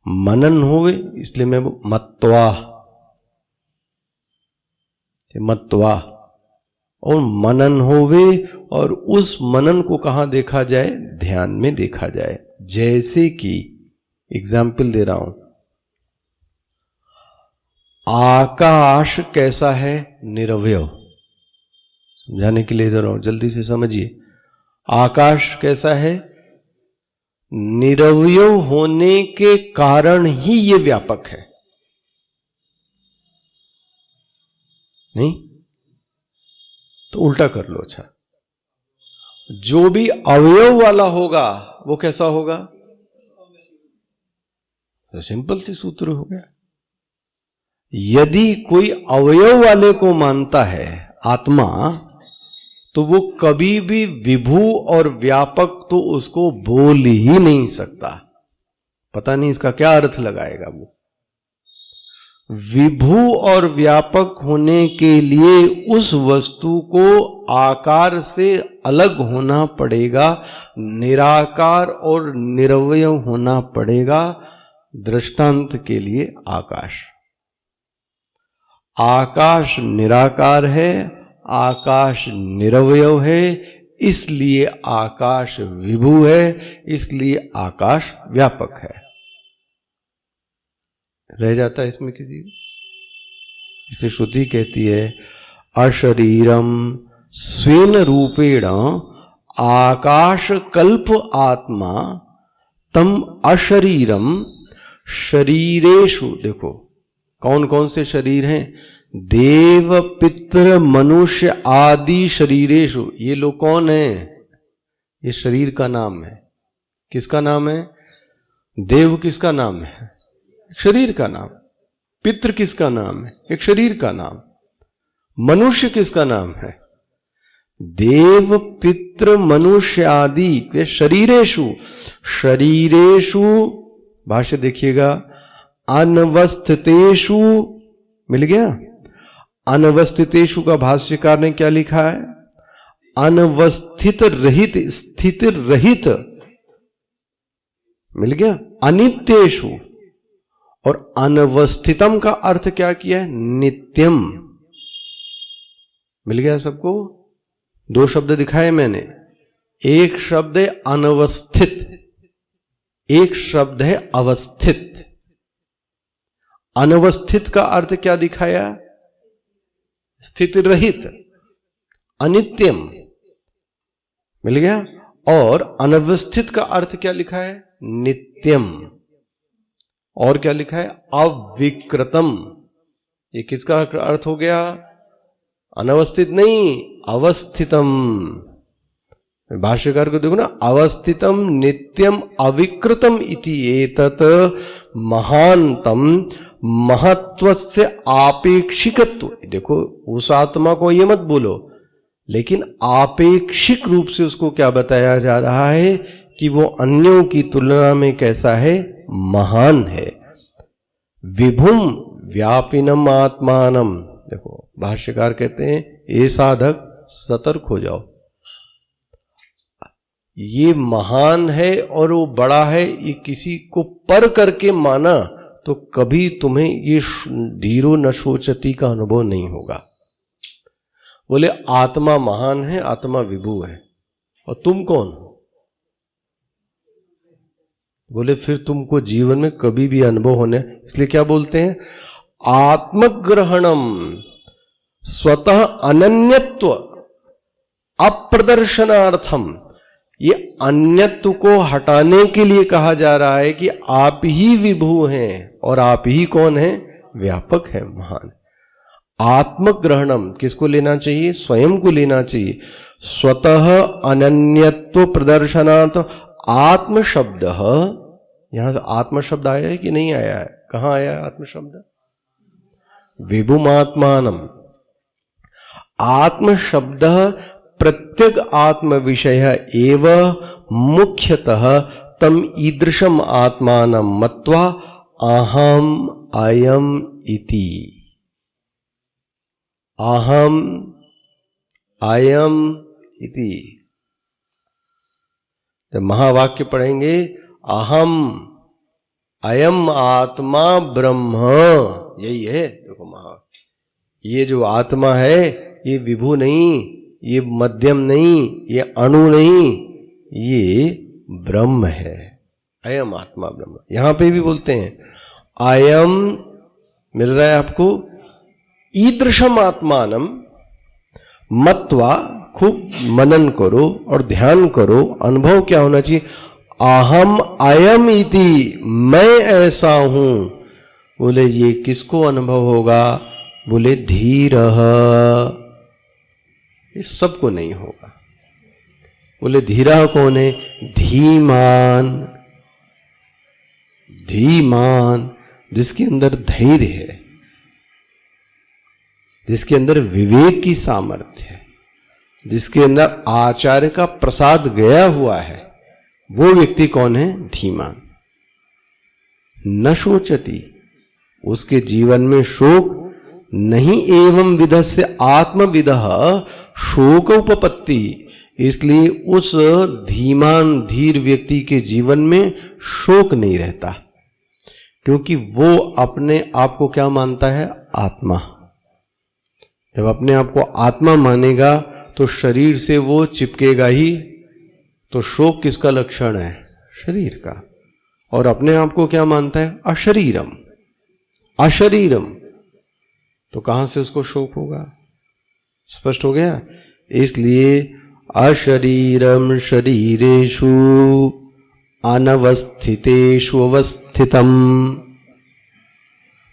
मनन होवे, इसलिए मैं मत्वा और मनन होवे, और उस मनन को कहां देखा जाए? ध्यान में देखा जाए। जैसे कि एग्जाम्पल दे रहा हूं, आकाश कैसा है? निरवय। समझाने के लिए दे रहा हूं, जल्दी से समझिए। आकाश कैसा है? निरवय होने के कारण ही ये व्यापक है। नहीं तो उल्टा कर लो। अच्छा, जो भी अवयव वाला होगा वो कैसा होगा? तो सिंपल सी सूत्र हो गया। यदि कोई अवयव वाले को मानता है आत्मा, तो वो कभी भी विभू और व्यापक तो उसको बोल ही नहीं सकता। पता नहीं इसका क्या अर्थ लगाएगा वो। विभू और व्यापक होने के लिए उस वस्तु को आकार से अलग होना पड़ेगा, निराकार और निरवय होना पड़ेगा। दृष्टांत के लिए आकाश, आकाश निराकार है, आकाश निरवय है, इसलिए आकाश विभू है, इसलिए आकाश व्यापक है। रह जाता है इसमें किसी को? इसलिए श्रुति कहती है अशरीरम स्वेन रूपेण आकाश कल्प आत्मा तम अशरीरम शरीरेषु। देखो कौन कौन से शरीर हैं? देव पितृ मनुष्य आदि शरीरेषु। ये लोग कौन है? ये शरीर का नाम है। किसका नाम है? देव किसका नाम है? शरीर का नाम। पितृ किसका नाम है? एक शरीर का नाम। मनुष्य किसका नाम है? देव पितृ मनुष्य आदि के शरीरेषु। शरीरेषु भाष्य देखिएगा, अनवस्थितेषु। मिल गया? अनवस्थितेषु का भाष्यकार ने क्या लिखा है? अनवस्थित रहित, स्थित रहित। मिल गया? अनित्येषु। और अनवस्थितम का अर्थ क्या किया है? नित्यम। मिल गया सबको? दो शब्द दिखाए मैंने। एक शब्द है अनवस्थित, एक शब्द है अवस्थित। अनवस्थित का अर्थ क्या दिखाया? स्थिति रहित, अनित्यम। मिल गया? और अनवस्थित का अर्थ क्या लिखा है? नित्यम। और क्या लिखा है? अविकृतम। ये किसका अर्थ हो गया? अनवस्थित नहीं, अवस्थितम। भाष्यकार को देखो ना, अवस्थितम नित्यम अविकृतम इति एतत् महानतम महत्व से आपेक्षिकत्व, देखो उस आत्मा को ये मत बोलो, लेकिन आपेक्षिक रूप से उसको क्या बताया जा रहा है कि वो अन्यों की तुलना में कैसा है, महान है। विभुम व्यापिनम आत्मानम, देखो भाष्यकार कहते हैं ये साधक सतर्क हो जाओ, ये महान है और वो बड़ा है, ये किसी को पर करके माना तो कभी तुम्हें ये धीरो न शोचती का अनुभव नहीं होगा। बोले आत्मा महान है, आत्मा विभु है, और तुम कौन हो? बोले फिर तुमको जीवन में कभी भी अनुभव होने, इसलिए क्या बोलते हैं, आत्मग्रहणम स्वतः अनन्यत्व अप्रदर्शनार्थम, ये अन्यत्व को हटाने के लिए कहा जा रहा है कि आप ही विभु हैं और आप ही कौन है, व्यापक है, महान। आत्मग्रहणम किसको लेना चाहिए, स्वयं को लेना चाहिए। स्वतः अनन्यत्व प्रदर्शनात् आत्म शब्द, यहां आत्म शब्द आया है कि नहीं आया है, कहां आया है आत्म शब्द, विभुमात्मानम। आत्म शब्द प्रत्येक आत्म विषय एव मुख्यतः तम ईदृशम आत्मानं मत्वा अहम अयम इति, अहम अयम इति। जब महावाक्य पढ़ेंगे अहम अयम आत्मा ब्रह्म, यही है। देखो ये जो आत्मा है ये विभु नहीं, ये मध्यम नहीं, ये अणु नहीं, ये ब्रह्म है। अयम आत्मा ब्रह्म, यहां पे भी बोलते हैं अयम, मिल रहा है आपको, ईदृशम आत्मानम मत्वा, खूब मनन करो और ध्यान करो, अनुभव क्या होना चाहिए, अहम अयम इति, मैं ऐसा हूं। बोले ये किसको अनुभव होगा, बोले धीरः, ये सबको नहीं होगा। बोले धीरः कौन है, धीमान, धीमान जिसके अंदर धैर्य है, जिसके अंदर विवेक की सामर्थ्य है, जिसके अंदर आचार्य का प्रसाद गया हुआ है, वो व्यक्ति कौन है, धीमान। न शोचती, उसके जीवन में शोक नहीं, एवं विधस्य आत्मविदः शोक उपपत्ति, इसलिए उस धीमान धीर व्यक्ति के जीवन में शोक नहीं रहता, क्योंकि वो अपने आप को क्या मानता है, आत्मा। जब अपने आप को आत्मा मानेगा तो शरीर से वो चिपकेगा ही, तो शोक किसका लक्षण है, शरीर का। और अपने आप को क्या मानता है, अशरीरम, अशरीरम, तो कहां से उसको शोक होगा, स्पष्ट हो गया। इसलिए अशरीरम शरीरेषु अनवस्थितेषु अवस्थितम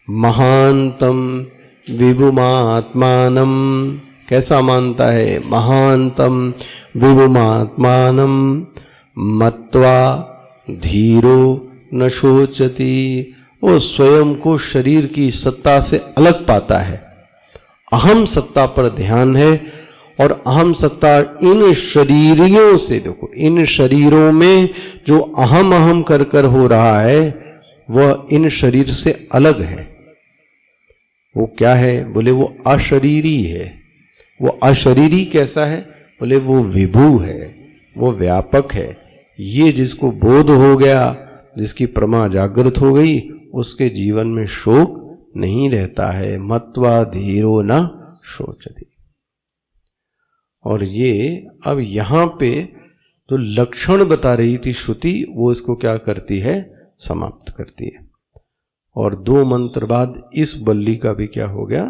महांतम विभुमात्मानं, कैसा मानता है, महांतम विभुमात्मानं मत्वा धीरो न शोचति, वो स्वयं को शरीर की सत्ता से अलग पाता है। अहम सत्ता पर ध्यान है, और अहम सत्ता इन शरीरियों से, देखो इन शरीरों में जो अहम अहम कर कर हो रहा है वह इन शरीर से अलग है। वो क्या है, बोले वो अशरीरी है। वो अशरीरी कैसा है, बोले वो विभु है, वो व्यापक है। ये जिसको बोध हो गया, जिसकी प्रमा जागृत हो गई, उसके जीवन में शोक नहीं रहता है। मत्वा धीरो न शोचति। और ये अब यहां पे जो लक्षण बता रही थी श्रुति, वो इसको क्या करती है, समाप्त करती है। और 2 मंत्र बाद इस बल्ली का भी क्या हो गया,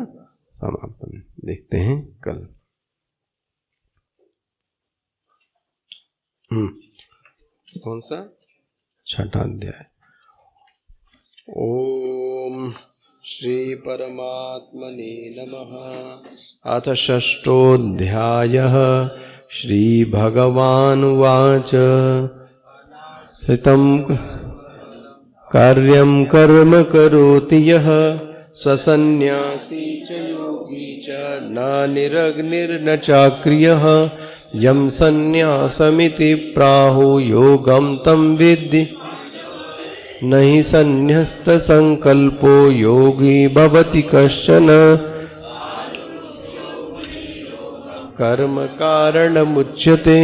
समापन। देखते हैं कल। कौन सा, 6ठा अध्याय। ओम श्री परमात्मने नमः। अथ 6ठोऽध्यायः। श्री भगवानुवाच। कार्यं कर्म करोति यः स सन्न्यासी च योगी च नानिरग्निर्न चाक्रियः यं सन्न्यासमिति प्राहु योगं तं विद्धि न हि सन्न्यस्तसंकल्पो योगी भवति कश्चन कर्म कारणमुच्यते।